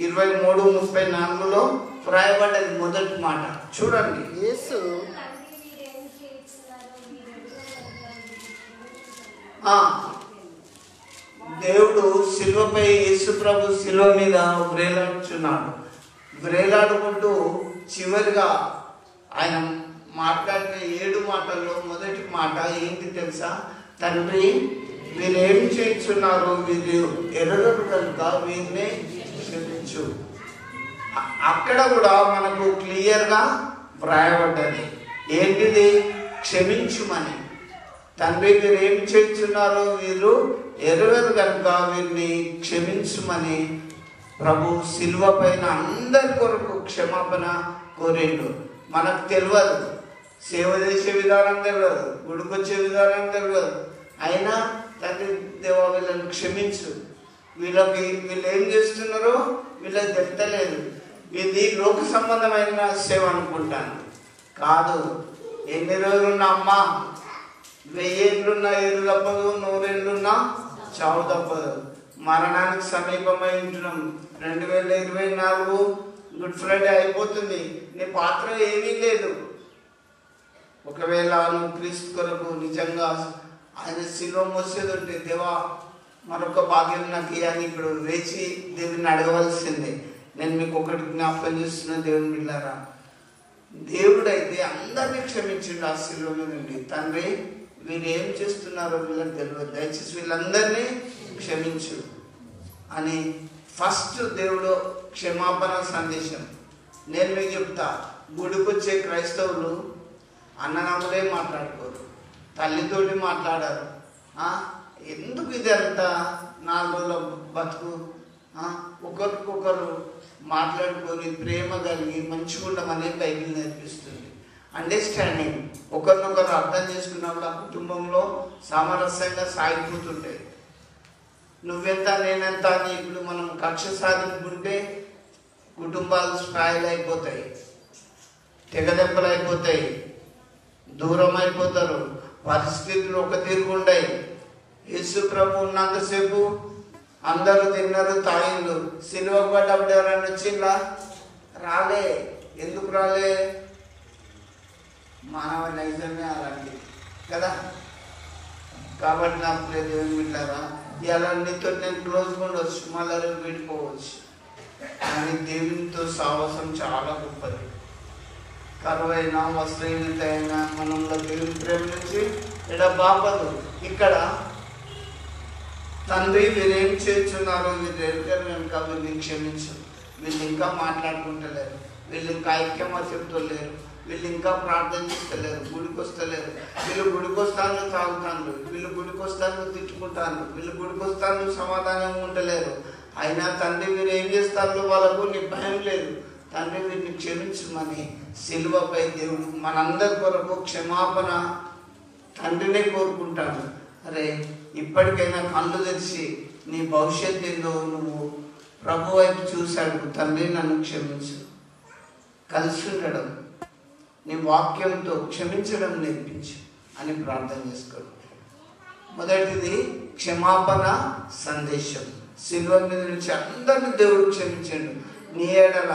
23:34 వ్రాయబడ్డది మొదటి మాట. చూడండి. యేసు దేవుడు శిలువపై, యేసు ప్రభు శిలువ మీద వ్రేలాడుచున్నాడు. వ్రేలాడుకుంటూ చివరిగా ఆయన మాట్లాడిన 7 మాటల్లో మొదటి మాట ఏంటి తెలుసా? తండ్రి, వీరు ఏం చేస్తున్నారు, వీరు ఎరగరు కనుక వీరిని క్షమించు. అక్కడ కూడా మనకు క్లియర్గా వ్రాయబడ్డది. ఏంటిది? క్షమించుమని. తండ్రి, వీరు ఏం చేస్తున్నారు, వీరు ఎరగరు కనుక వీరిని క్షమించుమని ప్రభు శిలువ పైన అందరి కొరకు క్షమాపణ కోరిండు. మనకు తెలియదు, సేవ చేసే విధానం తెలియదు, గుడికొచ్చే విధానం తెలియదు. అయినా తండ్రి దేవా వీళ్ళని క్షమించు, వీళ్ళు ఏం చేస్తున్నారో వీళ్ళకి తెలుస్తలేదు, ఇది లోక సంబంధమైన సేవ అనుకుంటాను. కాదు. ఎన్ని రోజులున్నా అమ్మ, 1000 ఏళ్ళున్నా ఏరు తప్పదు, 100 ఏళ్ళున్నా చావు తప్పదు. మరణానికి సమీపమై ఉంటున్నాం. 2024 గుడ్ ఫ్రైడే అయిపోతుంది. నీ పాత్ర ఏమీ లేదు. ఒకవేళ నువ్వు క్రీస్తు కొరకు నిజంగా ఆయన శిలువ మోసేది ఉంటే, దేవా మరొక భాగ్యం నాకు ఇవ్వని ఇప్పుడు వేచి దేవుని అడగవలసిందే. నేను మీకు ఒకటి జ్ఞాపకం చేస్తున్న దేవుని బిడ్డలారా, దేవుడైతే అందరినీ క్షమించిండు ఆ శిలువ మీద నుండి. తండ్రి, వీరు ఏం చేస్తున్నారో వీళ్ళకి తెలియదు, దయచేసి వీళ్ళందరినీ క్షమించు అని ఫస్ట్ దేవుడు క్షమాపణ సందేశం. నేను మీకు చెప్తా, గుడికొచ్చే క్రైస్తవులు అన్నదమ్ములే మాట్లాడుకోరు, తల్లితోటి మాట్లాడారు. ఎందుకు ఇదంతా 4 రోజుల బతుకు? ఒకరికొకరు మాట్లాడుకొని ప్రేమ కలిగి మంచిగా ఉండమని బైబిల్ నేర్పిస్తుంది. అండర్స్టాండింగ్, ఒకరినొకరు అర్థం చేసుకున్నప్పుడు ఆ కుటుంబంలో సామరస్యంగా సాగిపోతుంటాయి. నువ్వెంత నేనెంత అని ఇప్పుడు మనం కక్ష సాధించుకుంటే కుటుంబాలు స్పాయిల్ అయిపోతాయి, తెగదెబ్బలు అయిపోతాయి, దూరం అయిపోతారు, పరిస్థితులు ఒక తీరుగుంటాయి. యేసు ప్రభు ఉన్నంతసేపు అందరూ తిన్నారు, తాగిండ్రు. సిలువకు పడ్డప్పుడు ఎవరైనా వచ్చిందా? రాలే. ఎందుకు రాలే? మానవ నైజమే అలాంటిది కదా. కాబట్టి నా ప్రియ దేవుని బిడ్డలారా, ఇలా నీతో నేను క్లోజ్గా ఉండవచ్చు, మళ్ళీ విడిపోవచ్చు. కానీ దేవునితో సావాసం చాలా గొప్పది. కరువైనా వస్త్రహీనత అయినా మనంలో దేవుని ప్రేమ నుంచి బాపదు. ఇక్కడ తండ్రి, వీరేం చేస్తున్నారు, వీరు ఎరుగరు కనుక వీరిని క్షమించు. వీళ్ళు ఇంకా మాట్లాడుకుంటలేరు, వీళ్ళు ఇంకా ఐక్యమత్యంతో లేరు, వీళ్ళు ఇంకా ప్రార్థన చేస్తలేరు, గుడికి వస్తలేరు. వీళ్ళు గుడికి వస్తాను తాగుతాను, వీళ్ళు గుడికి వస్తాను తిట్టుకుంటాను, వీళ్ళు గుడికి వస్తాను సమాధానం ఉండలేరు. అయినా తండ్రి, మీరు ఏం చేస్తారో వాళ్ళకు నీ భయం లేదు. తండ్రి వీరిని క్షమించమని సిలువపై దేవుడు మనందరి కొరకు క్షమాపణ తండ్రినే కోరుకుంటాడు. అరే ఇప్పటికైనా కళ్ళు తెరిచి నీ భవిష్యత్తు ఏందో నువ్వు ప్రభు వైపు చూశాడు. తండ్రి నన్ను క్షమించు, కలిసి ఉండడం, నీ వాక్యంతో క్షమించడం నేర్పించు అని ప్రార్థన చేసుకోండి. మొదటిది క్షమాపణ సందేశం. సిలువ మీద నుంచి అందరినీ దేవుడు క్షమించాడు. నీ ఏడల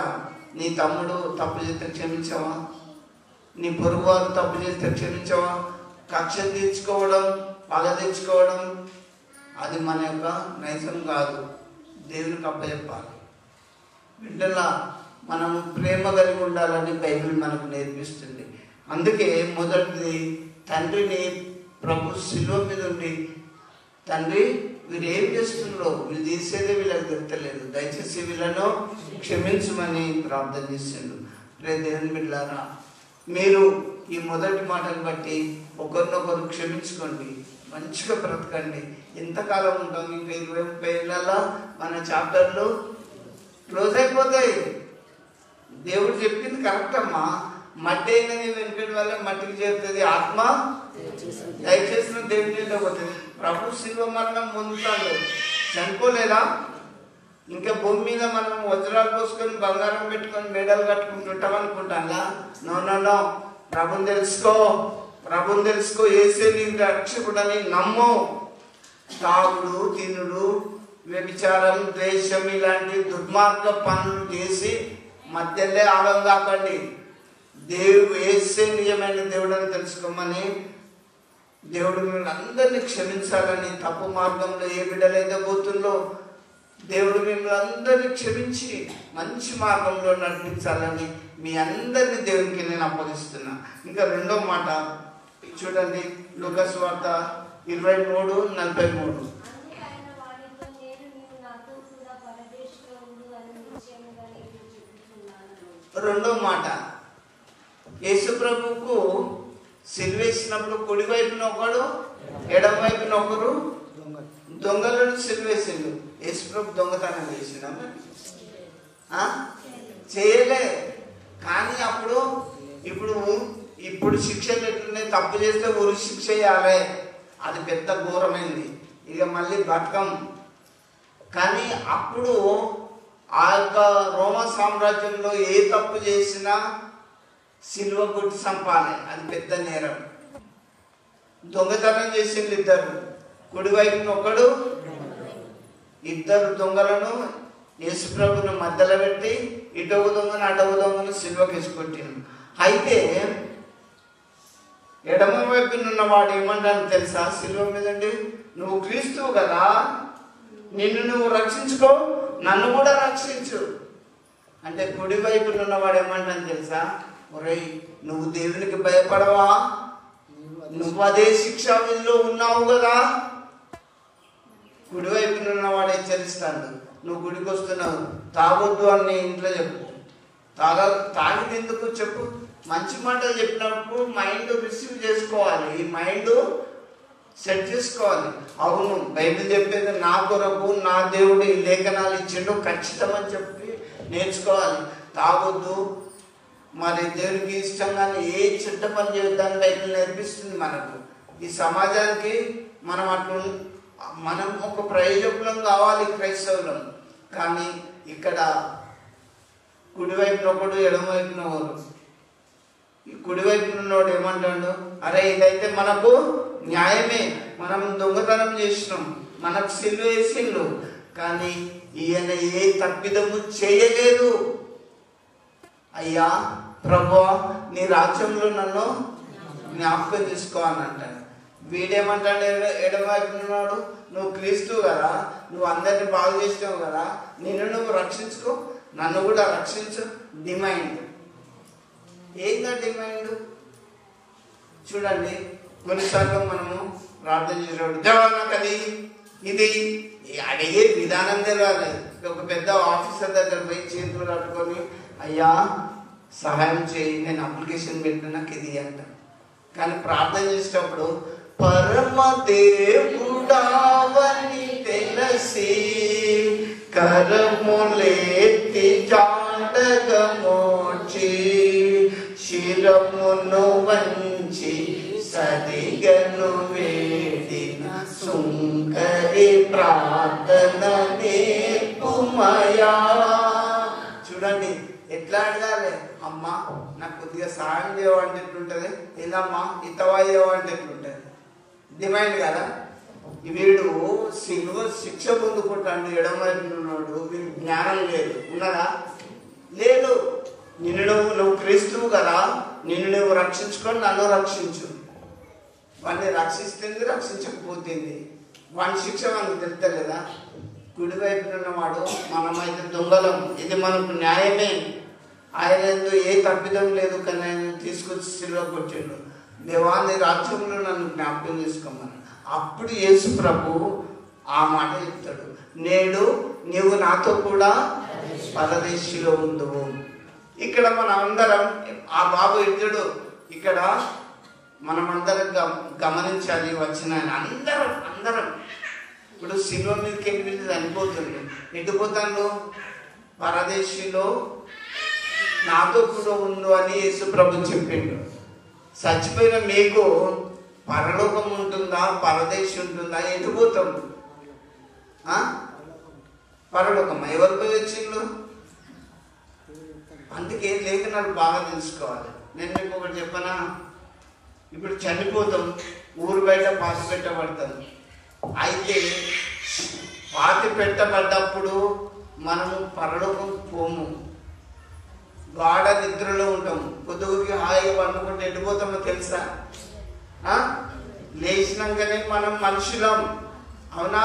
నీ తమ్ముడు తప్పు చేస్తే క్షమించావా? నీ పొరుగువారు తప్పు చేస్తే క్షమించావా? కక్ష తీర్చుకోవడం, పగ తెచ్చుకోవడం అది మన యొక్క నైజం కాదు. దేవునికి అప్పచెప్పాలి. బిడ్డల మనం ప్రేమ కలిగి ఉండాలని బైబిల్ మనకు నేర్పిస్తుంది. అందుకే మొదటిది తండ్రిని ప్రభు సిలువ మీద ఉండి, తండ్రి వీరు ఏం చేస్తున్నారో, వీళ్ళు చేసేదే వీళ్ళకి గుర్తలేదు, దయచేసి వీళ్ళను క్షమించమని ప్రార్థన చేసిండు. దేవుని బిడ్డలారా, మీరు ఈ మొదటి మాటను బట్టి ఒకరినొకరు క్షమించుకోండి, మంచిగా బ్రతకండి. ఎంతకాలం ఉంటాం? ఇంకా 20-30 ఏళ్ళ మన చాప్టర్లు క్లోజ్ అయిపోతాయి. దేవుడు చెప్పింది కరెక్ట్ అమ్మా. మట్టి అయినది వెనుకటి వల్ల మట్టికి చేరుతుంది, ఆత్మ దయచేసిన దేవుని పోతుంది. ప్రభు శిల్వ మరణం పొందుతాడు, చనిపోలేదా? ఇంకా భూమి మీద మనం వజ్రాలు పోసుకొని బంగారం పెట్టుకొని మెడలు కట్టుకుంటుంటాం అనుకుంటాంగా? నో, ప్రభుని తెలుసుకో, ప్రభుని తెలుసుకో. యేసే నీ రక్షకుడని నమ్ము. తాగుడు, తినుడు, వ్యభిచారం, ద్వేషం ఇలాంటి దుర్మార్గ పనులు చేసి మధ్యలో ఆగం కాకండి. దేవుడు యేసే నిజమైన దేవుడు అని తెలుసుకోమని, దేవుడు మిమ్మల్ని అందరినీ క్షమించాలని, తప్పు మార్గంలో ఏ బిడ్డలైతే పోతుందో దేవుడు మిమ్మల్ని అందరినీ క్షమించి మంచి మార్గంలో నడిపించాలని మీ అందరినీ దేవునికి నేను అప్పగిస్తున్నా. ఇంకా రెండో మాట చూడండి, లూకా సువార్త 23:43. రెండో మాట, యేసు ప్రభువుకు సిలువేసినప్పుడు కుడి వైపున ఒకడు, ఎడమ వైపున ఒకరు దొంగలను సిలువేసిండు. యేసు ప్రభు దొంగతనం చేసిండా? చేయలే. కానీ ఇప్పుడు శిక్షలు ఎట్లున్నాయి? తప్పు చేస్తే ఉరి శిక్ష చేయాలి, అది పెద్ద ఘోరమైంది. ఇక మళ్ళీ బతకం. కానీ అప్పుడు ఆ యొక్క రోమా సామ్రాజ్యంలో ఏ తప్పు చేసినా సిలువ కొట్టి చంపాలి, అది పెద్ద నేరం. దొంగతనం చేసింది ఇద్దరు, కుడివైపున ఒకడు. ఇద్దరు దొంగలను యేసుప్రభుని మధ్యలో పెట్టి ఇటవ దొంగను అటవ దొంగను సిలువకి వేసుకొట్టిండు. అయితే ఎడమ వైపున ఉన్నవాడు ఏమంటాను తెలుసా? సిలువ మీదండి, నువ్వు క్రీస్తువు కదా, నిన్ను నువ్వు రక్షించుకో, నన్ను కూడా రక్షించు అంటే. కుడి వైపున ఉన్నవాడు ఏమంటాను తెలుసా? ఒరేయ్, నువ్వు దేవునికి భయపడవా? నువ్వు అదే శిక్షా విధిలో ఉన్నావు కదా. కుడివైపున ఉన్నవాడు హెచ్చరిస్తాడు, నువ్వు గుడికి వస్తున్నావు, తాగొద్దు అని ఇంట్లో చెప్పు. తాగిది ఎందుకు చెప్పు? మంచి మాటలు చెప్పినప్పుడు మైండ్ రిసీవ్ చేసుకోవాలి, ఈ మైండ్ సెట్ చేసుకోవాలి. అవును, బైబిల్ చెప్పేది నా కొరకు నా దేవుడు ఈ లేఖనాలు ఇచ్చిండు, ఖచ్చితమని చెప్పి నేర్చుకోవాలి. తాగొద్దు, మరి దేవునికి ఇష్టంగానే ఏ చెడ్డ పని చేయొద్దని బైబిల్ నేర్పిస్తుంది మనకు. ఈ సమాజానికి మనం ఒక ప్రయోజకులం కావాలి, క్రైస్తవులం. కానీ ఇక్కడ కుడివైపున ఒకడు, ఎడమవైపున ఒకడు. ఈ కుడివైపున ఉన్నవాడు ఏమంటాడు? అరే, ఇదైతే మనకు న్యాయమే, మనం దొంగతనం చేసినాం, మనకు సిలువ వేసిండు, కానీ ఈయన ఏ తప్పిదము చేయలేదు. అయ్యా ప్రభువా, నీ రాజ్యంలో నన్ను జ్ఞాపకం చేసుకో అని అంటాడు. వీడేమంటాడు? ఎడమవైపున ఉన్నాడు, నువ్వు క్రీస్తువు కదా, నువ్వు అందరినీ బాగు చేసినావు కదా, నిన్ను నువ్వు రక్షించుకో, నన్ను కూడా రక్షించు. డిమాండ్ ఏందా? డిమాండ్ చూడండి. కొన్నిసార్లు మనము ప్రార్థన చేసేవాడు, దేవా నాకు అది ఇది అడిగే విధానం తెలియాలి. ఒక పెద్ద ఆఫీసర్ దగ్గర పోయి చేతులు కట్టుకొని, అయ్యా సహాయం చేయి, నేను అప్లికేషన్ పెట్టిన నాకు ఇది అంటాను. కానీ ప్రార్థన చేసేటప్పుడు పరమ దేవుడావని తెలిసి కరములెత్తి చాట ఖడ్గమోచి శిరమును వంచి సరిగను వేడిన సుంకరి ప్రార్థన నేర్పుమయా. చూడండి ఎట్లా అడగాలి, అమ్మా నాకు కొద్దిగా సాయం చేయవంటే ఎట్లుంటుంది, ఏందమ్మా ఇతవా చేయవంటే ఎట్లుంటుంది, డిమాండ్ కదా. వీడు సిల్వ శిక్ష పొందుకుంటాడు, ఎడమన్నాడు, వీడు జ్ఞానం లేదు, ఉన్నదా లేదు. నువ్వు క్రీస్తువు కదా, నిన్ను నువ్వు రక్షించుకొని నన్ను రక్షించు. వాడిని రక్షిస్తుంది, రక్షించకపోతుంది, వాని శిక్ష మనకు తెలుస్తలేదా. కుడివైపున ఉన్నవాడు మనమైతే దొంగలం, ఇది మనకు న్యాయమే. ఆయన ఏ తప్పిదం లేదు, కానీ ఆయన తీసుకొచ్చి సిలువ కొట్టిండు. దేవాన్ని రాజ్యంలో నన్ను జ్ఞాపకం చేసుకోమని. అప్పుడు యేసు ప్రభు ఆ మాట చెప్తాడు, నేడు నీవు నాతో కూడా పరదేశిలో ఉండువు. ఇక్కడ మన అందరం, ఆ బాబు ఇద్దడు ఇక్కడ మనమందరం గమనించాలి. వచ్చిన అందరం ఇప్పుడు సిలువ మీదకి వెళ్ళి చనిపోతుంది. ఎటుపోతాను, పరదేశిలో నాతో కూడా ఉండు అని యేసు ప్రభు చెప్పిండు. చచ్చిపోయిన మీకు పరలోకం ఉంటుందా, పరదేశి ఉంటుందా, ఎటుపోతాం? పరలోకం ఎవరు పోయి వచ్చిండు? అందుకే లేఖనాలు బాగా తెలుసుకోవాలి. నేను మీకు ఒకటి చెప్పనా, ఇప్పుడు చనిపోతాం, ఊరు బయట పాతి పెట్టబడతాం. అయితే పాతి పెట్టబడ్డప్పుడు మనము పరలోకం పోము, గాఢ నిద్రలో ఉంటాం. పొద్దుకి హాయిగా పండుకుంటే వెళ్ళిపోతామో తెలుసా? లేచినాకనే మనం మనుషులం, అవునా?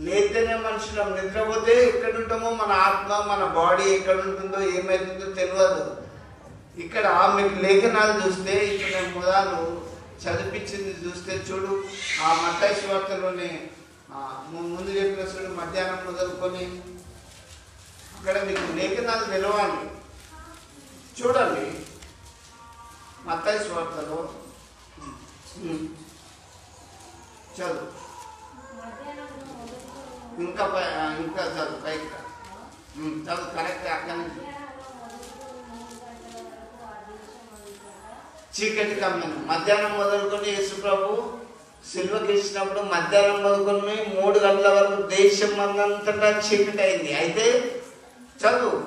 లేతేనే మనుషులం. నిద్రపోతే ఎక్కడ ఉంటామో మన ఆత్మ, మన బాడీ ఎక్కడ ఉంటుందో ఏమవుతుందో తెలియదు. ఇక్కడ మీకు లేఖనాలు చూస్తే, ఇప్పుడు నేను మొదలు చదివించింది చూస్తే చూడు, ఆ మత్తయి సువార్తలోనే ముందు చెప్పిన చూడు, మధ్యాహ్నం మొదలుకొని అక్కడ మీకు లేఖనాలు తెలవాలి. చూడండి మత్తయి సువార్తలో చదువు, ఇంకా చదువు, పైకి చదువు, కరెక్ట్. అక్కడి నుంచి చీకటి కమ్మిన మధ్యాహ్నం మొదలుకొని యేసు ప్రభు సిలువకి ఇచ్చినప్పుడు మధ్యాహ్నం మొదలుకొని 3 గంటల వరకు దేశం అంతటా చీకటి అయింది. అయితే చదువు,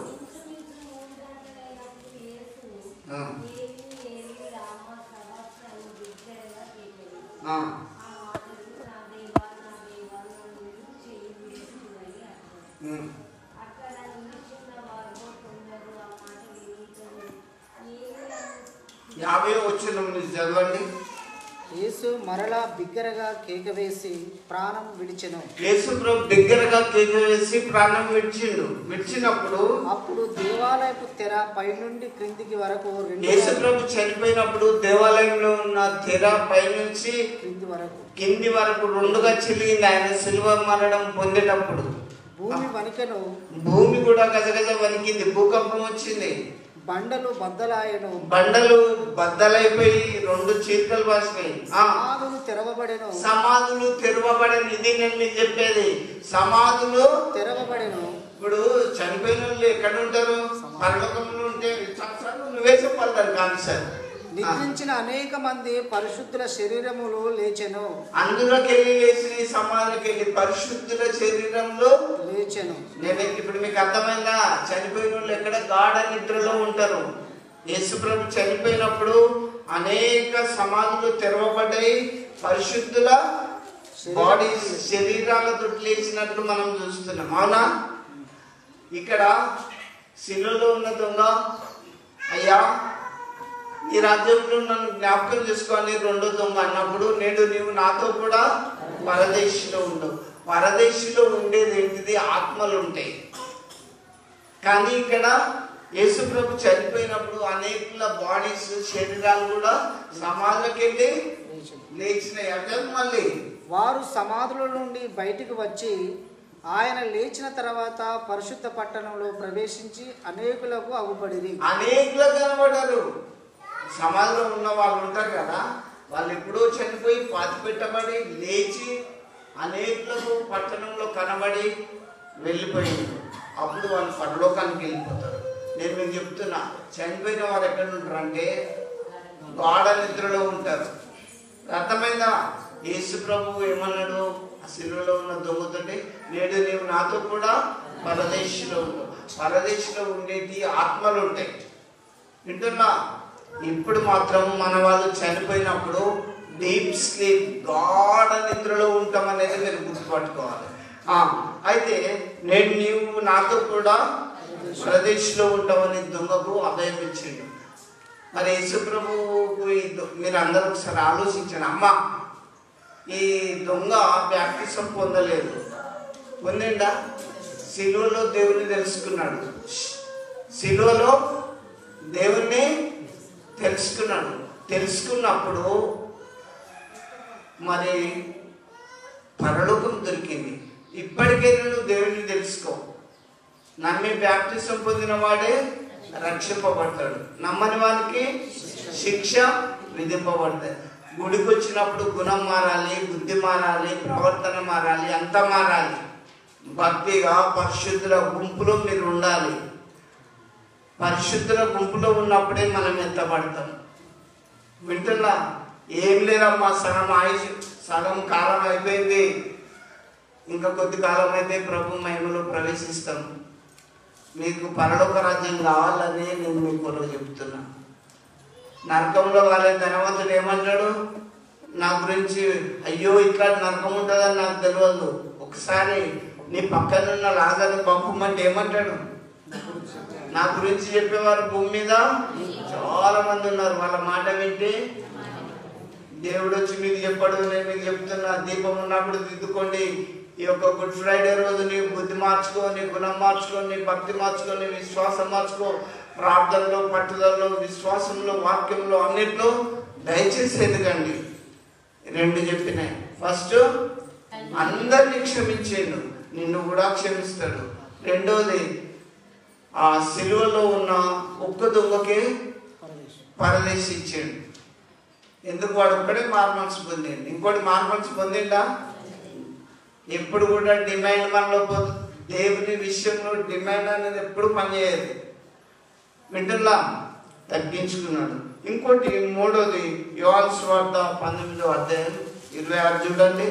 యాభై వచ్చిన చదవండి. యేసు మరలా బిగ్గరగా కేక వేసి ప్రాణం విడిచెను. యేసు ప్రభు బిగ్గరగా కేక వేసి ప్రాణం విడిచినప్పుడు అప్పుడు దేవాలయపు తెర పై నుండి క్రిందికి వరకు, యేసు ప్రభు చనిపోయినప్పుడు దేవాలయంలో ఉన్న తెర పై నుంచి కింది వరకు 2గా చిరిగింది. ఆయన సిలువ మరణం పొందేటప్పుడు భూమి వణికెను, భూమి కూడా గజగజ వణికింది, భూకంపం వచ్చింది, బండలు బద్దలైపోయి 2 చీకలు పాసినాయి, సమాధులు తెరవబడేను. ఇది నేను మీకు చెప్పేది, సమాధులు తెరవబడేను. ఇప్పుడు చనిపోయిన వాళ్ళు ఎక్కడ ఉంటారు? పరలోకంలో ఉంటే నువ్వే చెప్పాలి దానికి ఆన్సర్. నిద్రించిన అనేక మంది పరిశుద్ధుల శరీరములు లేచెను. అందులోకి వెళ్ళి లేచిన సమాధికి వెళ్ళి పరిశుద్ధుల శరీరంలో లేచెను. నేను ఇప్పుడు మీకు అర్థమైందా? చనిపోయిన వాళ్ళు ఎక్కడ గాఢ నిద్రలో ఉంటారు. యేసు ప్రభు చనిపోయినప్పుడు అనేక సమాధులు తెరవబడ్డాయి, పరిశుద్ధుల బాడీ శరీరాలతో లేచినట్లు మనం చూస్తున్నాం, అవునా? ఇక్కడ శిలువలో ఉన్న దొంగ, అయ్యా ఈ రాజ్యంలో నన్ను జ్ఞాపకం చేసుకొని 2వ దొంగ అన్నప్పుడు, నేడు నీవు నాతో కూడా పరదేశిలో ఉండవు. పరదేశిలో ఉండేది ఏంటిది? ఆత్మలు ఉంటాయి. కానీ ఇక్కడ యేసు ప్రభు చనిపోయినప్పుడు అనేకుల బాడీస్ శరీరాలు కూడా సమాధికి వెళ్ళి లేచినాయి. అంటే మళ్ళీ వారు సమాధుల నుండి బయటికి వచ్చి ఆయన లేచిన తర్వాత పరిశుద్ధ పట్టణంలో ప్రవేశించి అనేకులకు అగుపడిరి. అనేకులకు కనబడ్డారు. సమాధిలో ఉన్న వాళ్ళు ఉంటారు కదా, వాళ్ళు ఎప్పుడో చనిపోయి పాతి పెట్టబడి లేచి అనేకులకు పట్టణంలో కనబడి వెళ్ళిపోయింది. అప్పుడు వాళ్ళు పరలోకానికి వెళ్ళిపోతారు. నేను మీకు చెప్తున్నా, చనిపోయిన వారు ఎక్కడ ఉంటారు అంటే గాఢ నిద్రలో ఉంటారు. అర్థమైందా? యేసు ప్రభువు ఏమన్నాడు ఆ శిలువలో ఉన్న దొంగతోటి, నేడు నీవు నాతో కూడా పరదేశంలో ఉంటావు. పరదేశంలో ఉండేటి ఆత్మలు ఉంటాయి. వింటున్నా? ఇప్పుడు మాత్రం మన వాళ్ళు చనిపోయినప్పుడు డీప్ స్లీప్, గాఢ నిద్రలో ఉంటాం అనేది మీరు గుర్తుపట్టుకోవాలి. అయితే నేను నీవు నాతో కూడా పరదేశంలో ఉంటామని దొంగకు అభయం ఇచ్చిండు. మరి యేసు ప్రభువుకు మీరు అందరూ ఒకసారి ఆలోచించండి. అమ్మ, ఈ దొంగ బ్యాప్టిజం పొందలేదు, పొందిండా? సిలువలో దేవుని తెలుసుకున్నాడు. సిలువలో దేవుణ్ణి తెలుసుకున్నాడు. తెలుసుకున్నప్పుడు మరి పరలోకం దొరికింది. ఇప్పటికైనా నువ్వు దేవుణ్ణి తెలుసుకో. నమ్మి బ్యాప్టిజం పొందిన వాడే రక్షింపబడతాడు, నమ్మని వానికి శిక్ష విధింపబడతాయి. గుడికి వచ్చినప్పుడు గుణం మారాలి, బుద్ధి మారాలి, ప్రవర్తన మారాలి, అంతా మారాలి. భక్తిగా పరిశుద్ధుల గుంపులో మీరు ఉండాలి. పరిశుద్ధుల గుంపులో ఉన్నప్పుడే మనం ఎత్తబడతాం. వింటున్నా? ఏం లేదమ్మా, సగం ఆయుష్, సగం కాలం అయిపోయింది, ఇంకా కొద్ది కాలం అయితే ప్రభు మహిమలో ప్రవేశిస్తాం. మీకు పరలోక రాజ్యం కావాలని నేను మీకు చెప్తున్నా. నరకంలో వాళ్ళ ధనవంతుడు ఏమంటాడు? నా గురించి అయ్యో ఇట్లా నరకం ఉంటుందని నాకు తెలియదు, ఒకసారి నీ పక్కనున్న లాజరుని పంపమంటే ఏమంటాడు? నా గురించి చెప్పేవారు భూమి మీద చాలా మంది ఉన్నారు. వాళ్ళ మాట వింటే దేవుడు వచ్చి మీకు చెప్పాడు, నేను మీకు చెప్తున్నా. దీపం ఉన్నప్పుడు దిద్దుకోండి. ఈ యొక్క గుడ్ ఫ్రైడే రోజు నీ బుద్ధి మార్చుకో, నీ గుణం మార్చుకో, నీ భక్తి మార్చుకో, నీ విశ్వాసం మార్చుకో. ప్రార్థనలో, పట్టుదలలో, విశ్వాసంలో, వాక్యంలో, అన్నిట్లో దయచేసి ఎదగండి. రెండు చెప్పినాయి. ఫస్ట్, అందరినీ క్షమించేను, నిన్ను కూడా క్షమిస్తాడు. రెండోది, ఆ సిలువలో ఉన్న ఒక్క దొంగకే పరదేశం ఇచ్చాడు. ఎందుకు? వాడు ఒక్కడే మార్మల్స్ పొందిండు. ఇంకోటి మార్మల్స్ పొందిండా? ఎప్పుడు కూడా డిమాండ్ మనలో పోతుంది. దేవుని విషయంలో డిమాండ్ అనేది ఎప్పుడు పనిచేయదు. వింటున్నా? తగ్గించుకున్నాడు. ఇంకోటి మూడోది, యోహాను సువార్త 19వ అధ్యాయం 26 చూడండి.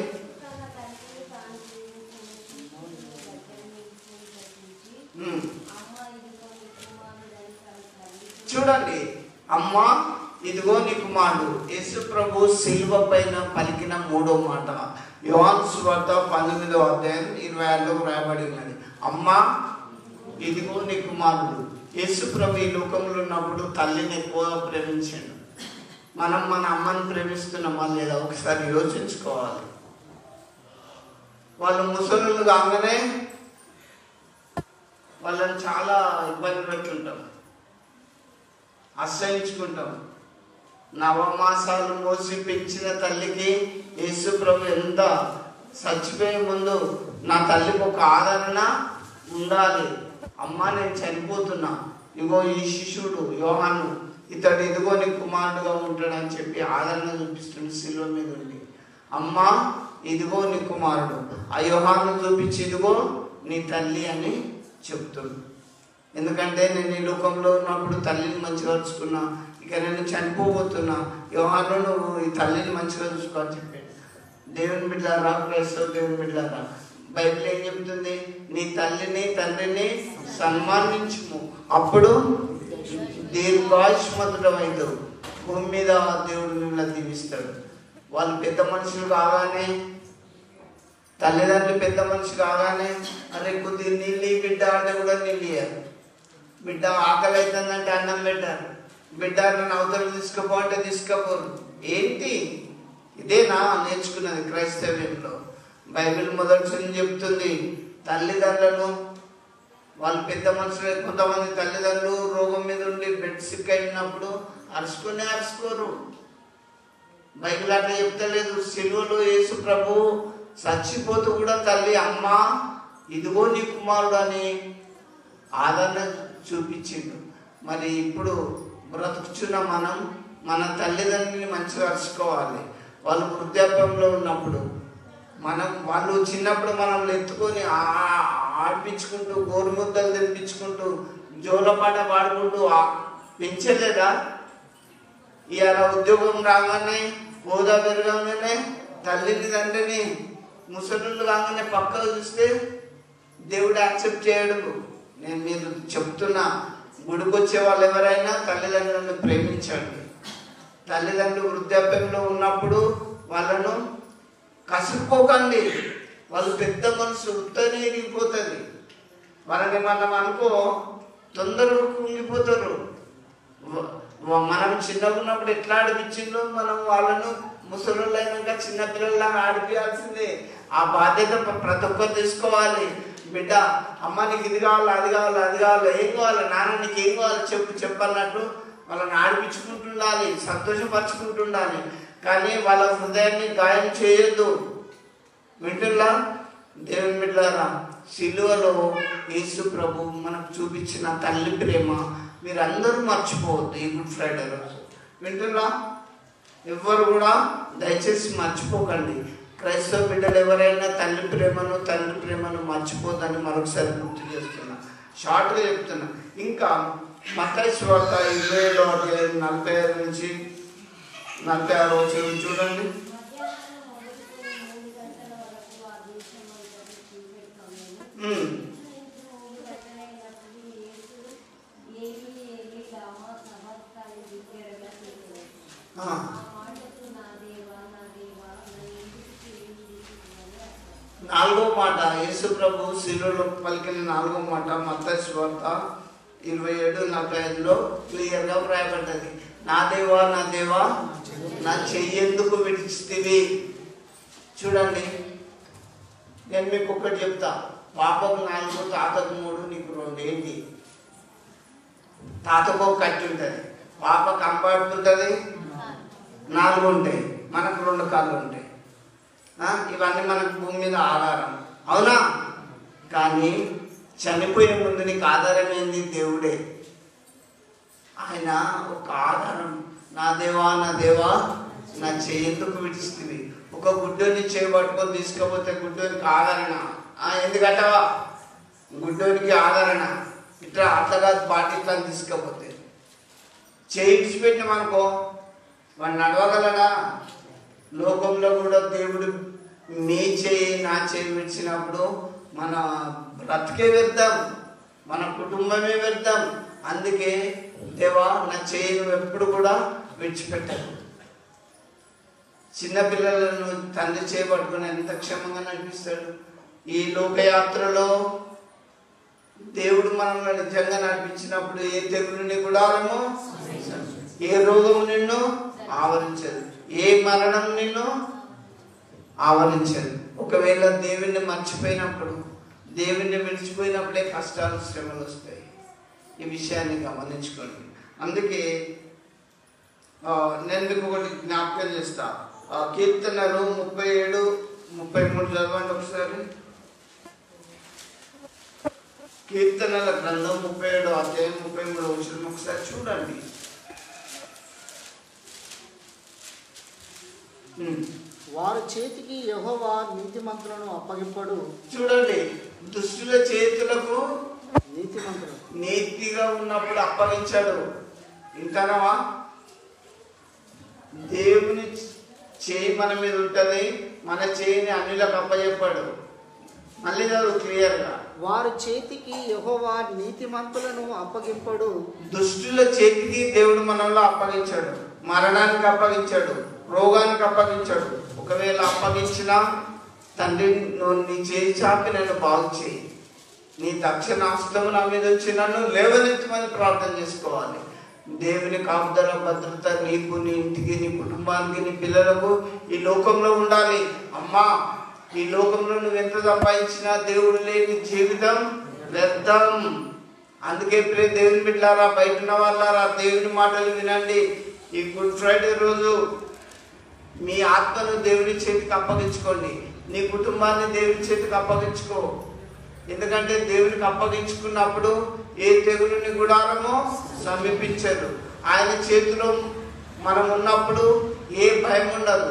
చూడండి, అమ్మా ఇదిగో నీ కుమారుడు. యేసు ప్రభు శిలువ పైన పలికిన మూడో మాట యోహాను సువార్త 19వ అధ్యాయం 26లో రాయబడి ఉన్నది. అమ్మా ఇదిగో నీ కుమారుడు. యేసు ప్రభు ఈ లోకంలో ఉన్నప్పుడు తల్లిని ఎక్కువగా ప్రేమించాడు. మనం మన అమ్మని ప్రేమిస్తున్నామా లేదా ఒకసారి యోచించుకోవాలి. వాళ్ళు ముసలులు కాగానే వాళ్ళని చాలా ఇబ్బంది పెట్టుకుంటాం, అసహించుకుంటాం. నవమాసాలు మోసి పెంచిన తల్లికి యేసు ప్రభు ఎంత చచ్చిపోయే ముందు నా తల్లికి ఒక ఆదరణ ఉండాలి. అమ్మ నేను చనిపోతున్నా, ఇగో ఈ శిశువుడు యోహాను, ఇతడు ఇదిగో నీ కుమారుడుగా ఉంటాడని చెప్పి ఆదరణ చూపిస్తుంది శిలువ మీద ఉండి. అమ్మ ఇదిగో నీ కుమారుడు. ఆ యోహాను చూపించి ఇదిగో నీ తల్లి అని చెప్తుంది. ఎందుకంటే నేను ఈ లోకంలో ఉన్నప్పుడు తల్లిని మంచిగా చూసుకున్నా, ఇక నేను చనిపోబోతున్నా, యోహాను నువ్వు ఈ తల్లిని మంచిగా చూసుకో అని చెప్పాడు. దేవుని బిడ్డలారా, క్రైస్తవ దేవుని బిడ్డలారా, బైబిల్ ఏం చెప్తుంది? నీ తల్లిని తండ్రిని సన్మానించుము, అప్పుడు దీర్ఘాయుష్మంతుడమైతావు, భూమి మీద దేవుడు మిమ్మల్ని దీవిస్తాడు. వాళ్ళు పెద్ద మనుషులు కాగానే, తల్లిదండ్రులు పెద్ద మనిషి కాగానే అరే కొద్దిగా నీళ్ళు బిడ్డ అంటే కూడా నీళ్ళు ఇయ్యారు. బిడ్డ ఆకలి అవుతుందంటే అన్నం పెట్టారు. బిడ్డ నన్ను అవతల తీసుకుపో అంటే తీసుకుపోరు. ఏంటి? ఇదేనా నేర్చుకున్నది క్రైస్తవ్యంలో? బైబిల్ మొదటి చెప్తుంది తల్లిదండ్రులను, వాళ్ళు పెద్ద మనుషులు. కొంతమంది తల్లిదండ్రులు రోగం మీద ఉండి బెడ్ సిక్ అయినప్పుడు అరుచుకోరు. బైబిల్ అట్లా చెప్తలేదు. సిలువలో యేసు ప్రభు చచ్చిపోతూ కూడా తల్లి అమ్మ ఇదిగో నీ కుమారుడు అని ఆదరణ చూపించిండు. మరి ఇప్పుడు బ్రతుకుచున్న మనం మన తల్లిదండ్రులని మంచిగా అరుచుకోవాలి. వాళ్ళు వృద్ధాప్యంలో ఉన్నప్పుడు వాళ్ళు చిన్నప్పుడు మనల్ని ఎత్తుకొని ఆడిపించుకుంటూ, గోరుముద్దలు తెప్పించుకుంటూ జోలపాట పాడుకుంటూ పెంచలేదా? ఇవాళ ఉద్యోగం రాగానే, హోదా పెరగానే, తల్లిని తండ్రిని ముసలు కాగానే పక్కకు చూస్తే దేవుడు యాక్సెప్ట్ చేయడు. నేను మీరు చెప్తున్నా, గుడికొచ్చే వాళ్ళు ఎవరైనా తల్లిదండ్రులను ప్రేమించండి. తల్లిదండ్రులు వృద్ధాప్యంలో ఉన్నప్పుడు వాళ్ళను కసుక్కోకండి. వాళ్ళు పెద్ద మనసు ఉత్తనే ఎగిరిపోతుంది. వాళ్ళని మనం అనుకో తొందరగా కుంగిపోతారు. మనం చిన్నగా ఉన్నప్పుడు ఎట్లా ఆడిపించిందో మనం వాళ్ళను ముసలోళ్ళు అయినాక చిన్నపిల్లల్లాగా ఆడిపించాల్సిందే. ఆ బాధ్యత ప్రతి ఒక్కరు తీసుకోవాలి. బిడ్డ, అమ్మ నీకు ఇది కావాలి, అది కావాలి, అది కావాలి, ఏం కావాలి, నాన్న నీకు ఏం కావాలి చెప్పన్నట్టు వాళ్ళని ఆడిపించుకుంటుండాలి, సంతోషపరచుకుంటుండాలి. కానీ వాళ్ళ హృదయాన్ని గాయం చేయొద్దు. వింటున్నా దేవుని బిడ్డలారా, సిలువలో యేసు ప్రభు మనకు చూపించిన తల్లి ప్రేమ మీరందరూ మర్చిపోవద్దు. ఈ గుడ్ ఫ్రైడే రోజు వింటున్నా, ఎవ్వరు కూడా దయచేసి మర్చిపోకండి. క్రైస్తవ బిడ్డలు ఎవరైనా తల్లి ప్రేమను తండ్రి ప్రేమను మర్చిపోద్దని మరొకసారి గుర్తు చేస్తున్నా, షార్ట్గా చెప్తున్నా. ఇంకా మత్తయి సువార్త 27:45 నుంచి 46 చూడండి. నాలుగో మాట యేసు ప్రభు శిలువలో పలికిన నాలుగో మాట మత్తయి సువార్త 27:45 క్లియర్గా వ్రాయబడ్డది. నా దేవా నా దేవా నా చెయ్యేందుకు విడిచితివి. చూడండి, నేను మీకు ఒక్కటి చెప్తా. పాపకు 4, తాతకు 3, నీకు 2. ఏంటి? తాతకు కట్టి ఉంటుంది, పాప కంపడుతుంటుంది, 4 ఉంటాయి, మనకు 2 కాళ్ళు ఉంటాయి. ఇవన్నీ మనకు భూమి మీద ఆధారం, అవునా? కానీ చనిపోయే ముందు నీకు ఆధారం ఏంది? దేవుడే. ఆయన ఒక ఆధారం. నా దేవా నా దేవా నా చెయ్యేందుకు విడిచితివి. ఒక గుడ్డోని చేయబట్టుకొని తీసుకపోతే గుడ్డోనికి ఆదరణ. ఎందుకంటావా? గుడ్డోనికి ఆదరణ. ఇట్లా అట్లా బాటి ఇట్లా తీసుకపోతే చేయించిపెట్టినామనుకో వాడు నడవగలడా? లోకంలో కూడా దేవుడు మీ చేయి నా చేయి విడిచినప్పుడు మన బ్రతికే వ్యర్థం, మన కుటుంబమే వ్యర్థం. అందుకే దేవా నా చేయి నువ్వు ఎప్పుడు కూడా విడిచిపెట్టాను. చిన్నపిల్లలను తండ్రి చేయబట్టుకుని ఎంత క్షేమంగా నడిపిస్తాడు. ఈ లోకయాత్రలో దేవుడు మనల్ని నిజంగా నడిపించినప్పుడు ఏ తెగులు గుడారము, ఏ రోగము నిన్ను ఆవరించదు, ఏ మరణం నిన్ను ఆవరించదు. ఒకవేళ దేవుణ్ణి మర్చిపోయినప్పుడు, దేవుణ్ణి విడిచిపోయినప్పుడే కష్టాలు శ్రమలు వస్తాయి. ఈ విషయాన్ని గమనించుకోండి. అందుకే నేను మీకు ఒకటి జ్ఞాపకం చేస్తా. కీర్తనలు 37:33 చదవండి ఒకసారి. కీర్తనల గ్రంథం 37:33 ఒకసారి చూడండి. వారి చేతికి యెహోవా నీతిమంతులను అప్పగింపడు. చూడండి, దుష్టుల చేతులకు నీతిమంతులు నీతిగా ఉన్నప్పుడు అప్పగించాడు. వింటానవా? దేవుని చేయి మన మీద ఉంటుంది, మన చేయిని అన్నిలకు అప్పచెప్పాడు. మళ్ళీ చదువు క్లియర్గా. వారి చేతికి యెహోవా నీతిమంతులను అప్పగింపడు. దుష్టుల చేతికి దేవుడు మనల్ని అప్పగించాడు, మరణానికి అప్పగించాడు, రోగానికి అప్పగించాడు. ఒకవేళ అప్పగించినా తండ్రి నువ్వు నీ చేయి చాపి నన్ను బాగు చేయి, నీ దక్షిణ హస్తము నా మీద వచ్చి నన్ను లేవనెత్తమని ప్రార్థన చేసుకోవాలి. దేవుని కాపుదల భద్రత నీకు, నీ ఇంటికి, నీ కుటుంబానికి, నీ పిల్లలకు ఈ లోకంలో ఉండాలి. అమ్మా, ఈ లోకంలో నువ్వు ఎంత సంపాదించినా దేవుడు లేని జీవితం వ్యర్థం. అందుకే ప్రియ దేవుని బిడ్డలారా, బయట ఉన్న వాళ్ళారా, దేవుని మాటలు వినండి. ఈ గుడ్ ఫ్రైడే రోజు మీ ఆత్మను దేవుని చేతికి అప్పగించుకోండి, నీ కుటుంబాన్ని దేవుని చేతికి అప్పగించుకో. ఎందుకంటే దేవునికి అప్పగించుకున్నప్పుడు ఏ తెగులుని గుడారమో సమీపించదు. ఆయన చేతిలో మనం ఉన్నప్పుడు ఏ భయం ఉండదు.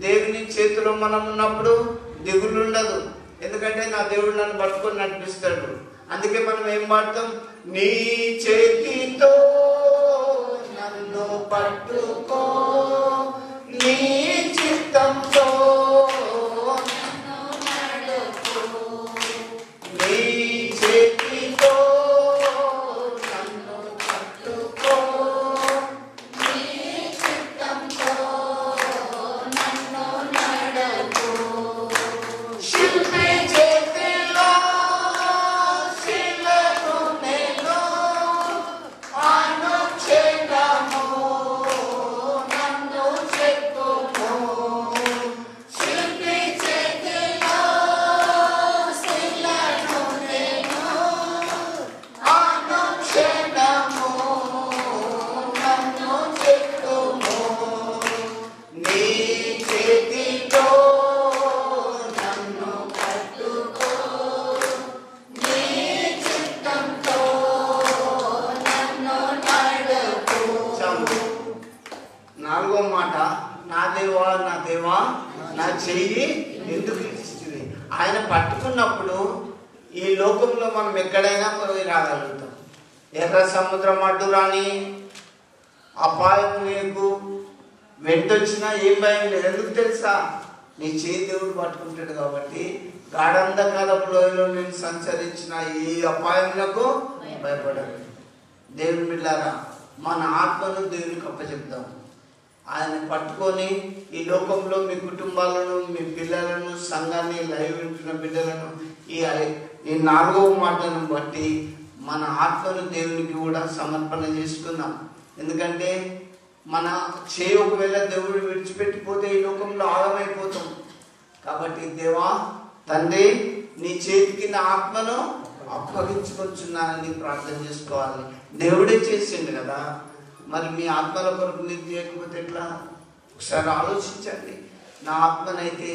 దేవుని చేతిలో మనం ఉన్నప్పుడు దిగులు ఉండదు. ఎందుకంటే నా దేవుడు నన్ను పట్టుకొని నడిపిస్తాడు. అందుకే మనం ఏం పాడతాం? నీ చేతితో నన్ను పట్టుకో, నీ చిత్తంతో నీ చేతితో నన్ను పట్టుకో, నీ చిత్తంతో నన్ను నడుపు. శిల్పి చేతిలో శిలను నేను అనుక్షణము నన్ను చెక్కుము. శిల్పి చేతిలో శిలను నేను అనుక్షణము నన్ను చెక్కుము. నీ చేతితో నన్ను పట్టుకో, నీ చిత్తంతో నన్ను నడుపు. చాలు. నాలుగో మాట, నా దేవా నా దేవా నా చెయ్యి ఎందుకు ఇస్తుంది. ఆయన పట్టుకున్నప్పుడు ఈ లోకంలో మనం ఎక్కడైనా పోయి రాగలుగుతాం. ఎర్ర సముద్రం అడ్డు రాని, అపాయం నీకు వెంటొచ్చినా ఏం భయం లేదు. ఎందుకు తెలుసా? నీ చేయి దేవుడు పట్టుకుంటాడు కాబట్టి. గాఢంధకారపు లోయలో నేను సంచరించిన ఈ అపాయములకు భయపడదు. దేవుని బిడ్డలారా, మన ఆత్మను దేవునికి అప్పచెప్దాం. ఆయన పట్టుకొని ఈ లోకంలో మీ కుటుంబాలను, మీ పిల్లలను, సంఘాన్ని, లైవ్ వింటున్న బిడ్డలను ఈ నాలుగవ మాటను బట్టి మన ఆత్మను దేవునికి కూడా సమర్పణ చేసుకుందాం. ఎందుకంటే మన చేయి ఒకవేళ దేవుడు విడిచిపెట్టిపోతే ఈ లోకంలో ఆగమైపోతాం. కాబట్టి దేవా తండ్రి, నీ చేతికి నా ఆత్మను అప్పగించుకొచ్చున్నానని ప్రార్థన చేసుకోవాలి. దేవుడే చేసిండు కదా, మరి మీ ఆత్మల కొరకు మీరు చేయకపోతే ఎట్లా? ఒకసారి ఆలోచించండి. నా ఆత్మనైతే,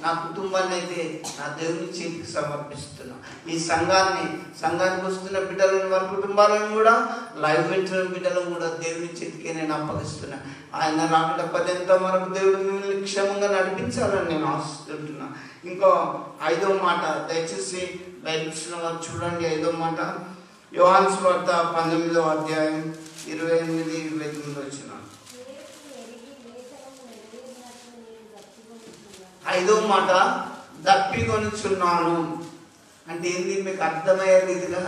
నా కుటుంబాన్ని అయితే నా దేవుని చేతికి సమర్పిస్తున్నా. ఈ సంఘానికి వస్తున్న బిడ్డలను, వారి కుటుంబాలను కూడా, లైవ్ వింటున్న బిడ్డలను కూడా దేవుని చేతికి నేను అప్పగిస్తున్నా. ఆయన రాకడ పర్యంత వరకు దేవుడు మిమ్మల్ని క్షేమంగా నడిపించాలని నేను ఆశిస్తున్నా. ఇంకో 5వ మాట, దయచేసి బైబిల్ వారు చూడండి. 5వ మాట యోహాను సువార్త 19వ అధ్యాయం 28-29 వచ్చిన. 5వ మాట, దప్పికొనుచున్నాను అంటే ఏంది? మీకు అర్థమయ్యే రీతిగా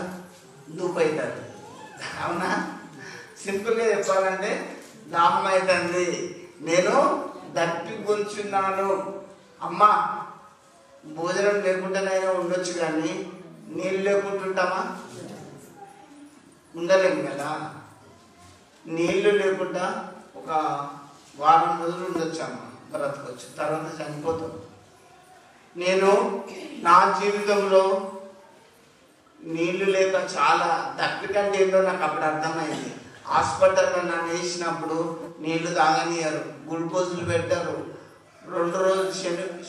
దూపవుతారు. అవునా? సింపుల్గా చెప్పాలంటే దాహం అవుతుంది, నేను దప్పికొనుచున్నాను. అమ్మ, భోజనం లేకుండానైనా ఉండొచ్చు, కానీ నీళ్ళు లేకుంటుంటామా? ఉండలేము కదా. నీళ్లు లేకుండా ఒక వారం రోజులు ఉండొచ్చామా? బ్రతకొచ్చు, తర్వాత చనిపోతాం. నేను నా జీవితంలో నీళ్లు లేక చాలా దప్పికంటే ఏందో నాకు అప్పుడు అర్థమైంది. హాస్పిటల్లో నన్ను వేసినప్పుడు నీళ్లు తాగనియరు, గ్లూకోజులు పెట్టారు. 2 రోజులు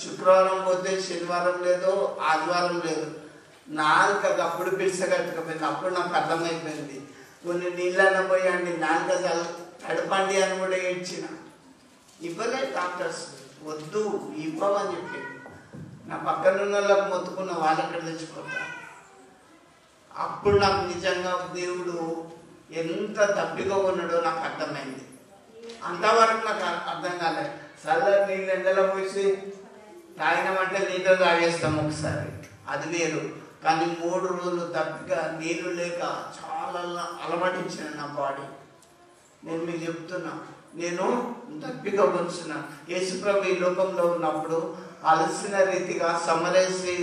శుక్రవారం పోతే శనివారం లేదు, ఆదివారం లేదు. నాలుకకు అప్పుడు పిలిచగట్టుకపోయింది. అప్పుడు నాకు అర్థమైపోయింది. కొన్ని నీళ్ళన్న పోయండి, నాలుక తడపండి అని కూడా ఏడ్చిన. ఇవ్వలేదు డాక్టర్స్, వద్దు ఇవ్వమని చెప్పి. నా పక్కన ఉన్న వాళ్ళకి మొత్తుకున్న వాళ్ళక్కడ తెచ్చిపోతా. అప్పుడు నాకు నిజంగా దేవుడు ఎంత దప్పిగా ఉన్నాడో నాకు అర్థమైంది. అంతవరకు నాకు అర్థం కాలేదు. చల్లటి నీళ్ళు ఎండలో పోసి తాగినామంటే లీటర్ తాగేస్తాం ఒకసారి, అది వేరు. కానీ 3 రోజులు దప్పిగా నీళ్ళు లేక చాలా అలమటించిన నా బాడీ. నేను మీకు చెప్తున్నా, నేను దప్పిగా కూర్చున్నా. యేసుప్రభు ఈ లోకంలో ఉన్నప్పుడు అలసిన రీతిగా సమరేసి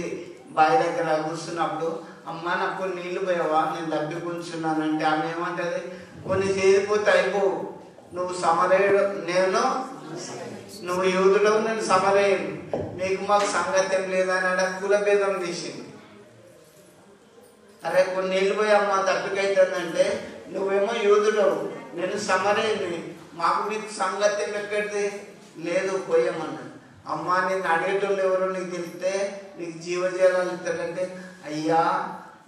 బావి దగ్గర కూర్చున్నప్పుడు, అమ్మ నాకు కొన్ని నీళ్ళు పోయావా, నేను దప్పి కూర్చున్నానంటే ఆమె ఏమంటది? కొన్ని చేరిపోతే అయిపోవు, నువ్వు సమరేయుడు, నువ్వు యూదుడవు, నేను సమరేయుడు, నీకు మాకు సంగత్యం లేదని కుల భేదం తీసింది. అరే కొన్ని నీళ్ళు పోయి అమ్మ దప్పికైతుందంటే, నువ్వేమో యూదుడవు, నేను సమరేయుని, మాకు నీకు సంగత్యం ఎక్కడిది లేదు, పోయామన్నాడు. అమ్మ నేను అడిగేటోళ్ళు ఎవరో నీకు తెలిస్తే నీకు జీవజీవాలు ఇస్తాడంటే, అయ్యా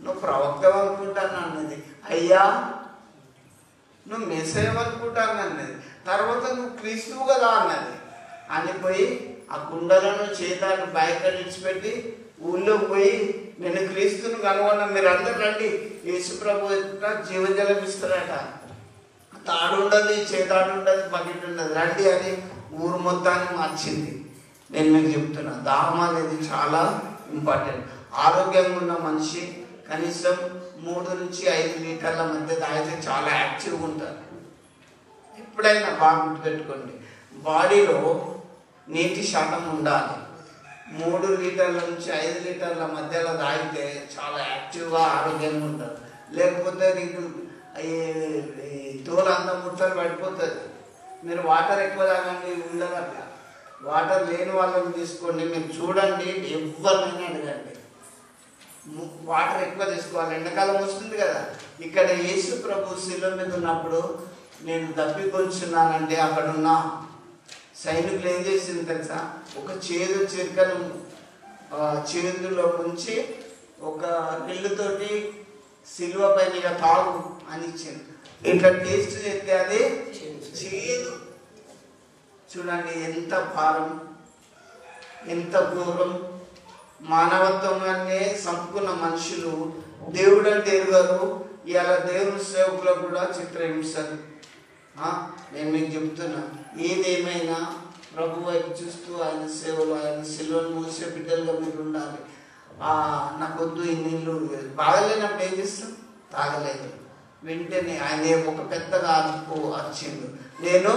నువ్వు ప్రవక్త అనుకుంటాను అన్నది, అయ్యా నువ్వు మెసేజ్ అనుకుంటాను అన్నది, తర్వాత నువ్వు క్రీస్తువు కదా అన్నది. అనిపోయి ఆ కుండలను చేతాన్ని బయట విడిచిపెట్టి ఊళ్ళోకి పోయి, నేను క్రీస్తుని కనుగొన్నా, మీరు అందరు రండి, యేసు ప్రభు జీవజలం ఇస్తారట. తాడు ఉండదు, చేతాడు ఉండదు, బకెట్ ఉండదు, రండి అని ఊరు మొత్తాన్ని మార్చింది. నేను మీకు చెప్తున్నా, దాహం అనేది చాలా ఇంపార్టెంట్. ఆరోగ్యంగా ఉన్న మనిషి కనీసం 3 నుంచి 5 లీటర్ల మధ్య తాగితే చాలా యాక్టివ్గా ఉంటారు. ఎప్పుడైనా బాగా గుర్తుపెట్టుకోండి, బాడీలో నీటి శాతం ఉండాలి. 3 లీటర్ల నుంచి 5 లీటర్ల మధ్యలో తాగితే చాలా యాక్టివ్గా ఆరోగ్యంగా ఉంటారు. లేకపోతే నీకు తోలంతా ముట్టలు పడిపోతుంది. మీరు వాటర్ ఎక్కువ తాగండి, ఉండదు అట్లా. వాటర్ లేని వాళ్ళని తీసుకోండి, మీరు చూడండి, ఎవరినైనా అడగండి, వాటర్ ఎక్కువ తీసుకోవాలి. ఎండాకాలం వస్తుంది కదా. ఇక్కడ యేసు ప్రభు శిలువ మీద ఉన్నప్పుడు నేను దప్పికొంచున్నానంటే అక్కడున్న సైనికులు ఏం చేసింది తెలుసా? ఒక చిరకను చేతుల్లో ఉంచి ఒక నీళ్ళతోటి సిలువ పైన తాగు అని ఇచ్చింది. ఇట్లా టేస్ట్ చేస్తే అది చేదు. చూడండి ఎంత భారం, ఎంత ఘోరం. మానవత్వాన్ని సంపుకున్న మనుషులు దేవుడు అంటే ఎరుగరు. ఇవాళ దేవుని సేవకులకు కూడా చిత్రహింసలు. నేను మీకు చెప్తున్నా, ఏదేమైనా ప్రభు వైపు చూస్తూ ఆయన సేవలు, ఆయన సిలువను మూసే బిడ్డలుగా మీరు ఉండాలి. నాకొద్దు ఈ నీళ్ళు, బాగలేనప్పుడు ఏం చేస్తాం? తాగలేదు. వెంటనే ఆయన ఒక పెద్దగా వచ్చిండు, నేను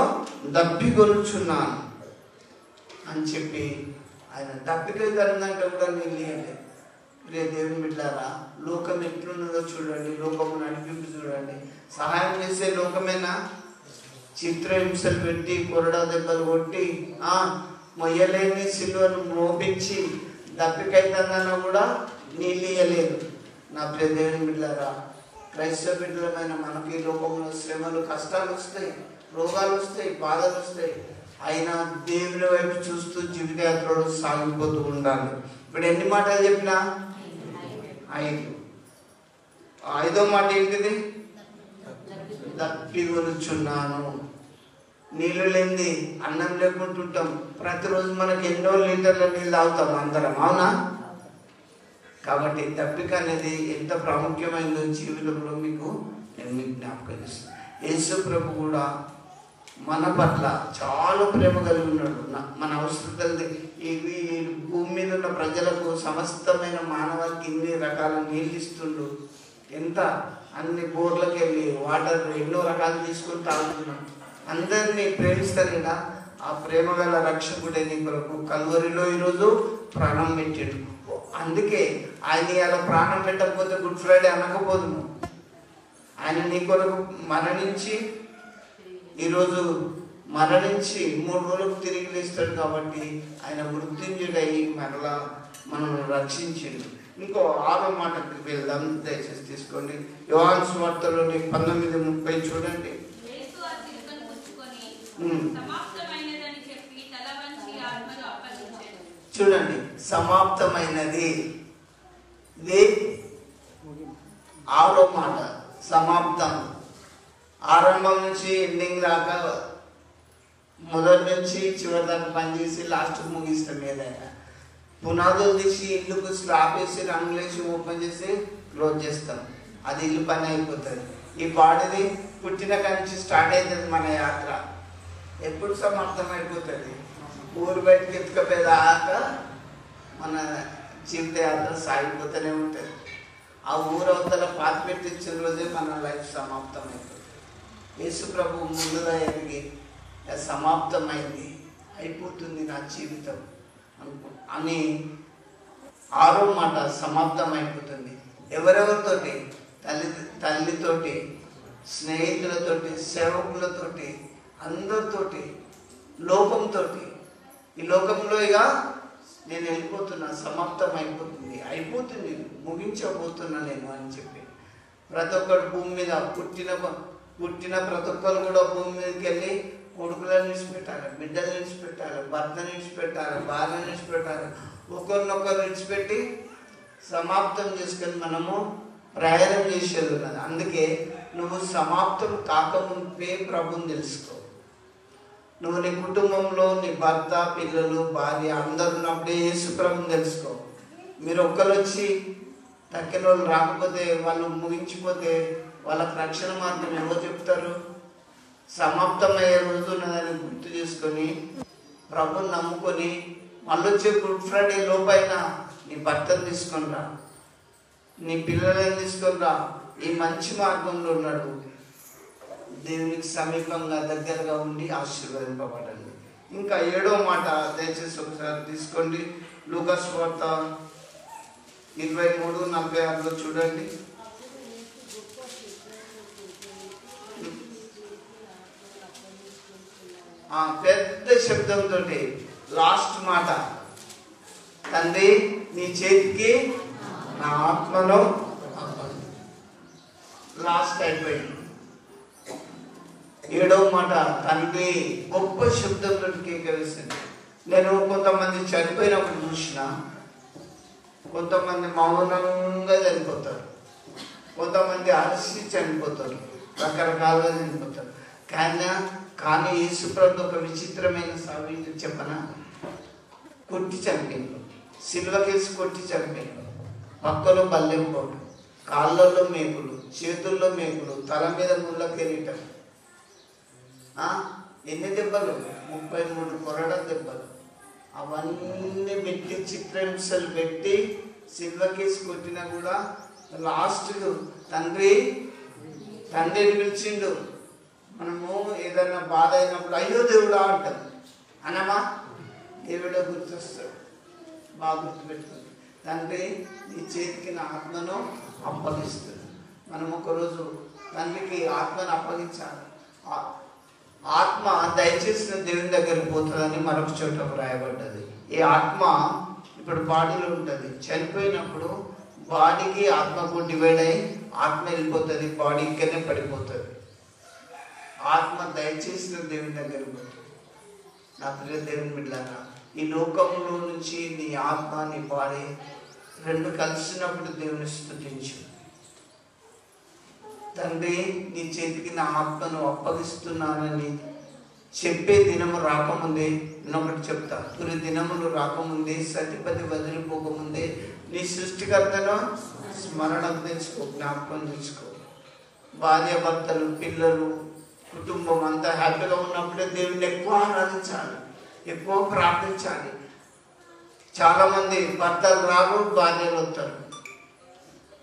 దప్పికొనుచున్నాను అని చెప్పి ఆయన దప్పికొందంటే కూడా నీళ్ళు ఇవ్వలేదు. రే దేవుని బిడ్డారా, లోకం ఎట్లున్నదో చూడండి, లోకము నడిపింపు చూడండి. సహాయం చేసే లోకమేనా? చిత్రహింసలు పెట్టి, కొరడా దెబ్బలు కొట్టి, మొయ్యలేని సిలువను మోపించి దప్పికైతుందన్నా కూడా నీళ్ళు ఇయ్యలేదు. నా ప్రియ దేవుని బిడ్డారా, క్రైస్తవ బిడ్డలమైన మనకి లోకంలో శ్రమలు, కష్టాలు వస్తాయి, రోగాలు వస్తాయి, బాధలు వస్తాయి. అయినా దేవుని వైపు చూస్తూ జీవితయాత్రలో సాగిపోతూ ఉండాలి. ఇప్పుడు ఎన్ని మాటలు చెప్పినా? 5. 5వ మాట ఏంటిది? దప్పికొనుచున్నాను. నీళ్ళు లేనిది అన్నం లేకుంటుంటాం. ప్రతిరోజు మనకి ఎన్నో లీటర్ల నీళ్ళు తాగుతాం అందరం, అవునా? కాబట్టి దప్పిక అనేది ఎంత ప్రాముఖ్యమైనదో జీవితంలో మీకు జ్ఞాపకం చేస్తాను. యేసు ప్రభు కూడా మన పట్ల చాలా ప్రేమ కలిగి ఉన్నాడు. మన అవసరతలు, ఈ భూమి మీద ఉన్న ప్రజలకు, సమస్తమైన మానవానికి ఇన్ని రకాల నీళ్ళు ఇస్తుండు. ఎంత అన్ని బోర్లకు వెళ్ళి వాటర్ ఎన్నో రకాలు తీసుకొని తాగుతున్నాం. అందరినీ ప్రేమిస్తారు కదా. ఆ ప్రేమ గల రక్షకుడే నీ కొరకు కల్వరిలో ఈరోజు ప్రాణం పెట్టాడు. అందుకే ఆయన ఇలా ప్రాణం పెట్టకపోతే గుడ్ ఫ్రైడే అనకపోదు. ఆయన నీ కొరకు మరణించి ఈరోజు 3 రోజులకు తిరిగి లేస్తాడు. కాబట్టి ఆయన మృత్యుంజుడై మరలా మనల్ని రక్షించిండు. ఇంకో 6వ మాటకి వెళ్దాం, దయచేసి తీసుకోండి. యోహాను సువార్తలోని 19:30 చూడండి. చూడండి, సమాప్తమైనది. ఇది 6వ మాట, సమాప్తం. ఆరంభం నుంచి ఎండింగ్ దాకా, మొదటి నుంచి చివరి దాకా పనిచేసి లాస్ట్ ముగిస్తాం. ఏదైనా పునాదులు తీసి ఇల్లుకు స్లాబ్ వేసి రంగులేసి ఓపెన్ చేసి క్లోజ్ చేస్తాం, అది ఇల్లు పని అయిపోతుంది. ఈ బాడీది పుట్టిన నుంచి స్టార్ట్ అవుతుంది మన యాత్ర. ఎప్పుడు సమాప్తం అయిపోతుంది? ఊరు బయటకు ఎత్తుకపోయేదాకా మన జీవిత యాత్ర సాగిపోతూనే ఉంటుంది. ఆ ఊరు అవతల పాత పెట్టించిన రోజే మన లైఫ్ సమాప్తం అయిపోతుంది. యేసు ప్రభు ముందుగా ఎదిగి సమాప్తమైంది, అయిపోతుంది నా జీవితం అని 6వ మాట సమాప్తం అయిపోతుంది. ఎవరెవరితోటి? తల్లితోటి, స్నేహితులతోటి, సేవకులతోటి, అందరితోటి, లోకంతో. ఈ లోకంలో ఇక నేను వెళ్ళిపోతున్నా, సమాప్తం అయిపోతుంది, ముగించబోతున్నా నేను అని చెప్పి ప్రతి ఒక్కరు భూమి మీద పుట్టిన ప్రతి ఒక్కరు కూడా భూమి మీదకి వెళ్ళి కొడుకులను విడిచిపెట్టాలి, బిడ్డలను విడిచిపెట్టాలి, భర్తను విడిచిపెట్టాలి, భార్యను విడిచిపెట్టాలి. ఒకరినొకరు విడిచిపెట్టి సమాప్తం చేసుకొని మనము ప్రయాణం చేసేది ఉన్నది. అందుకే నువ్వు సమాప్తం కాకముందే ప్రభుని తెలుసుకో. నువ్వు నీ కుటుంబంలో నీ భర్త, పిల్లలు, భార్య అందరు ఉన్నప్పుడే యేసు ప్రభుని తెలుసుకో. మీరు ఒక్కరు వచ్చి తక్కిన వాళ్ళు రాకపోతే, వాళ్ళు ముగించిపోతే వాళ్ళకి రక్షణ మార్గం ఎవరు చెప్తారు? సమాప్తమయ్యే రోజు ఉన్నదని గుర్తు చేసుకొని ప్రభుని నమ్ముకొని మళ్ళీ వచ్చే గుడ్ ఫ్రైడే లోపైన నీ భర్తను తీసుకొని రా, నీ పిల్లలను తీసుకొని రా, ఈ మంచి మార్గంలో ఉన్నాడు. దేవునికి సమీపంగా దగ్గరగా ఉండి ఆశీర్వదింపబడండి. ఇంకా 7వ మాట దయచేసి ఒకసారి తీసుకోండి. లూకా సువార్త 23:46 చూడండి. పెద్ద శబ్దంతో లాస్ట్ మాట, తండ్రి నీ చేతికి నా ఆత్మను లాస్ట్ అయిపోయింది. 7వ మాట, తండ్రి గొప్ప శబ్దంతో కేక వేసింది. నేను కొంతమంది చనిపోయినప్పుడు చూసిన, కొంతమంది మౌనంగా చనిపోతారు, కొంతమంది అలసి చనిపోతారు, రకరకాలుగా చనిపోతారు. కానీ యేసుప్రభు ఒక విచిత్రమైన సావి చెప్పనా, కొట్టి చనిపోయింది, సిల్వకేసి కొట్టి చనిపోయింది. పక్కలో బల్లెం పోటు, కాళ్ళల్లో మేకులు, చేతుల్లో మేకులు, తల మీద ముళ్ళ కిరీటం. ఎన్ని దెబ్బలు? 33 కొరడ దెబ్బలు. అవన్నీ పెట్టి చిత్రహింసలు పెట్టి సిల్వకేసి కొట్టినా కూడా లాస్ట్కు తండ్రిని పిలిచిండు. మనము ఏదైనా బాధ అయినప్పుడు అయ్యో దేవుడా అంటాం, అనమా? దేవుడే గుర్తొస్తాడు. బాగా గుర్తుపెట్టుకుంది. తండ్రి నీ చేతికి నా ఆత్మను అప్పగిస్తుంది. మనం ఒకరోజు తండ్రికి ఆత్మను అప్పగించాలి. ఆత్మ దయచేసిన దేవుని దగ్గరికి పోతుందని మరొక చోట రాయబడ్డది. ఈ ఆత్మ ఇప్పుడు బాడీలో ఉంటుంది. చనిపోయినప్పుడు బాడీకి ఆత్మకు డివైడ్ అయ్యి ఆత్మ వెళ్ళిపోతుంది, బాడీ ఇక్కడనే పడిపోతుంది. ఆత్మ దయచేసిన దేవుని దగ్గరికి పోతుంది. నా ప్రియ దేవుని బిడ్డలారా, ఈ లోకంలో నుంచి నీ ఆత్మ నీ బాడీ రెండు కలిసినప్పుడు దేవుని స్తుతించు. తండ్రి నీ చేతికి నా ఆత్మను అప్పగిస్తున్నానని చెప్పే దినము రాకముందే, నేనొకటి చెప్తా, కొన్ని దినములు రాకముందే, సతిపతి వదిలిపోకముందే నీ సృష్టికర్తను స్మరణకు తెచ్చుకో, జ్ఞాపకం తెచ్చుకో. భార్య భర్తలు, పిల్లలు, కుటుంబం అంతా హ్యాపీగా ఉన్నప్పుడే దేవుని ఎక్కువ ఆరాధించాలి, ఎక్కువ ప్రార్థించాలి. చాలామంది భర్తలు రారు, భార్యలు వస్తారు.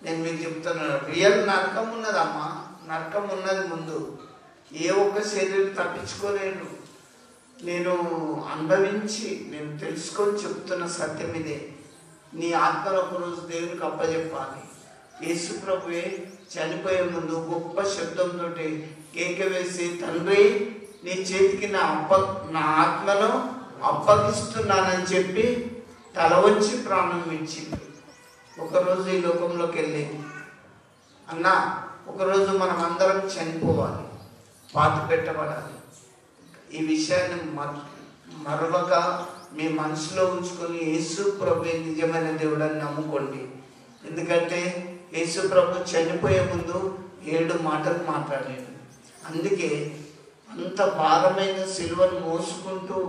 నేను మీకు చెప్తున్నాను, రియల్ నరకం ఉన్నదమ్మా, నరకం ఉన్నది ముందు. ఏ ఒక్క శరీరం తప్పించుకోలేను. నేను అనుభవించి నేను తెలుసుకొని చెప్తున్న సత్యం ఇదే. నీ ఆత్మను ఒకరోజు దేవునికి అప్పచెప్పాలి. యేసు ప్రభువే చనిపోయే ముందు గొప్ప శబ్దంతో కేక వేసి, తండ్రి నీ చేతికి నా ఆత్మను అప్పగిస్తున్నానని చెప్పి తల వంచి ప్రాణం ఇచ్చింది. ఒకరోజు ఈ లోకంలోకి వెళ్ళి, అన్న ఒకరోజు మనం అందరం చనిపోవాలి, పాతి పెట్టబడాలి. ఈ విషయాన్ని మరొక మీ మనసులో ఉంచుకొని యేసు ప్రభు నిజమైన దేవుడని నమ్ముకోండి. ఎందుకంటే యేసు ప్రభు చనిపోయే ముందు 7 మాటలు మాట్లాడాడు. అందుకే అంత భారమైన సిలువను మోసుకుంటూ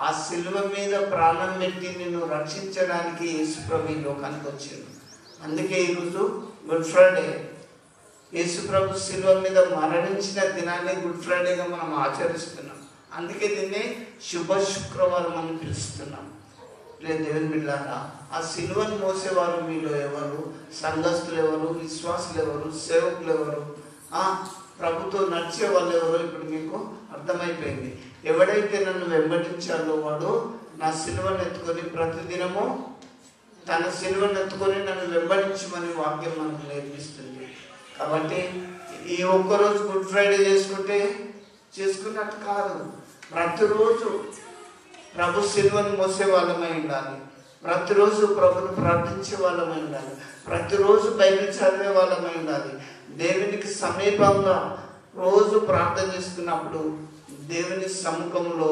ఆ సిలువ మీద ప్రాణం పెట్టి నిన్ను రక్షించడానికి యేసు ప్రభు ఈ లోకానికి వచ్చాడు. అందుకే ఈరోజు గుడ్ ఫ్రైడే, యేసు ప్రభు సిలువ మీద మరణించిన దినాన్ని గుడ్ ఫ్రైడేగా మనం ఆచరిస్తున్నాం. అందుకే దీన్ని శుభ శుక్రవారం అని పిలుస్తున్నాం. లేదు దేవుని బిడ్డలారా, ఆ సిలువను మోసేవారు మీలో ఎవరు? సంఘస్థులు ఎవరు? విశ్వాసులు ఎవరు? సేవకులు ఎవరు? ప్రభుతో నడిచే వాళ్ళు ఎవరో ఇప్పుడు మీకు అర్థమైపోయింది. ఎవడైతే నన్ను వెంబడించాలో వాడు నా సిలువను ఎత్తుకొని ప్రతిదినము తన సిలువను ఎత్తుకొని నన్ను వెంబడించమని వాక్యం మనకు నేర్పిస్తుంది. కాబట్టి ఈ ఒక్కరోజు గుడ్ ఫ్రైడే చేసుకున్నట్టు కాదు. ప్రతిరోజు ప్రభు సిలువను మోసే వాళ్ళమై ఉండాలి. ప్రతిరోజు ప్రభును ప్రార్థించే వాళ్ళమై ఉండాలి. ప్రతిరోజు బైబిల్ చదివే వాళ్ళమై ఉండాలి. దేవునికి సమీపంగా రోజు ప్రార్థన చేసుకున్నప్పుడు దేవుని సముఖంలో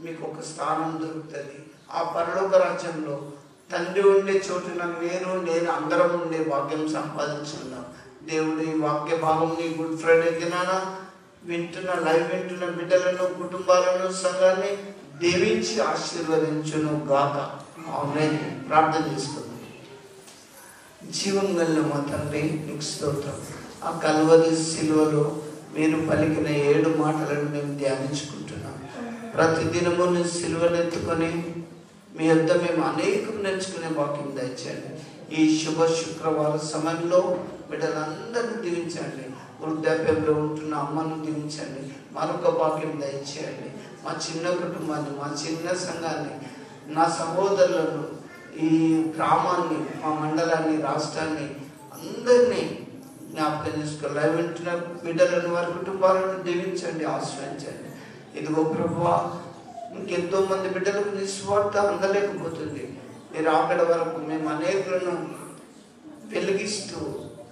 మీకు ఒక స్థానం దొరుకుతుంది. ఆ పరలోక రాజ్యంలో తండ్రి ఉండే చోటున నేను అందరం ఉండే భాగ్యం సంపాదించుకున్నాం. దేవుడు ఈ వాక్య భాగంని గుడ్ ఫ్రైడే దినాన లైవ్ వింటున్న బిడ్డలను, కుటుంబాలను, సంఘాన్ని దీవించి ఆశీర్వదించును గాక. ఆమేన్. ప్రార్థన చేసుకుందాం. జీవం కలిగిన మా తండ్రి నీకు స్తోత్రం. ఆ కల్వరి సిలువలో మీరు పలికిన 7 మాటలను మేము ధ్యానించుకుంటున్నాం. ప్రతిదినము నేను సిలువను ఎత్తుకొని మీ వద్ద మేము అనేకం నేర్చుకునే వాక్యం దయచేయండి. ఈ శుభ శుక్రవార సమయంలో బిడ్డలందరినీ దీవించండి. వృద్ధాప్యంలో ఉంటున్న అమ్మను దీవించండి. మరొక భాగ్యం దయచేయండి. మా చిన్న కుటుంబాన్ని, మా చిన్న సంఘాన్ని, నా సహోదరులను, ఈ గ్రామాన్ని, మా మండలాన్ని, రాష్ట్రాన్ని అందరినీ జ్ఞాపకం చేసుకో. లైవ్ వింటున్న బిడ్డలను, వారి కుటుంబాలను దీవించండి, ఆశ్రయించండి. ఇదిగో ప్రభువా, ఇంకెంతో మంది బిడ్డలకు నిస్వార్థ అందలేకపోతుంది. మీరు అక్కడ వరకు మేము అనేకులను వెలిగిస్తూ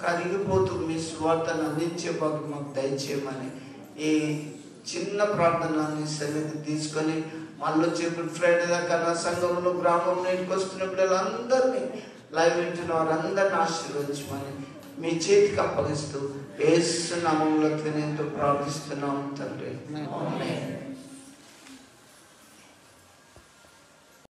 కరిగిపోతూ మీ స్వార్థను అందించే భాగ్యం మాకు దయచేయమని ఈ చిన్న ప్రార్థనని సన్నిధి తీసుకొని మళ్ళీ వచ్చే గుడ్ ఫ్రైడే దాకా నా సంఘంలో గ్రామంలో ఇంటికి వస్తున్న బిడ్డలందరినీ, లైవ్ వింటున్న వారందరినీ ఆశీర్వదించమని మీ చేతికి అప్పగిస్తూ యేసు నామములో ఎంతో ప్రార్థిస్తున్నాం తండ్రి. ఆమేన్.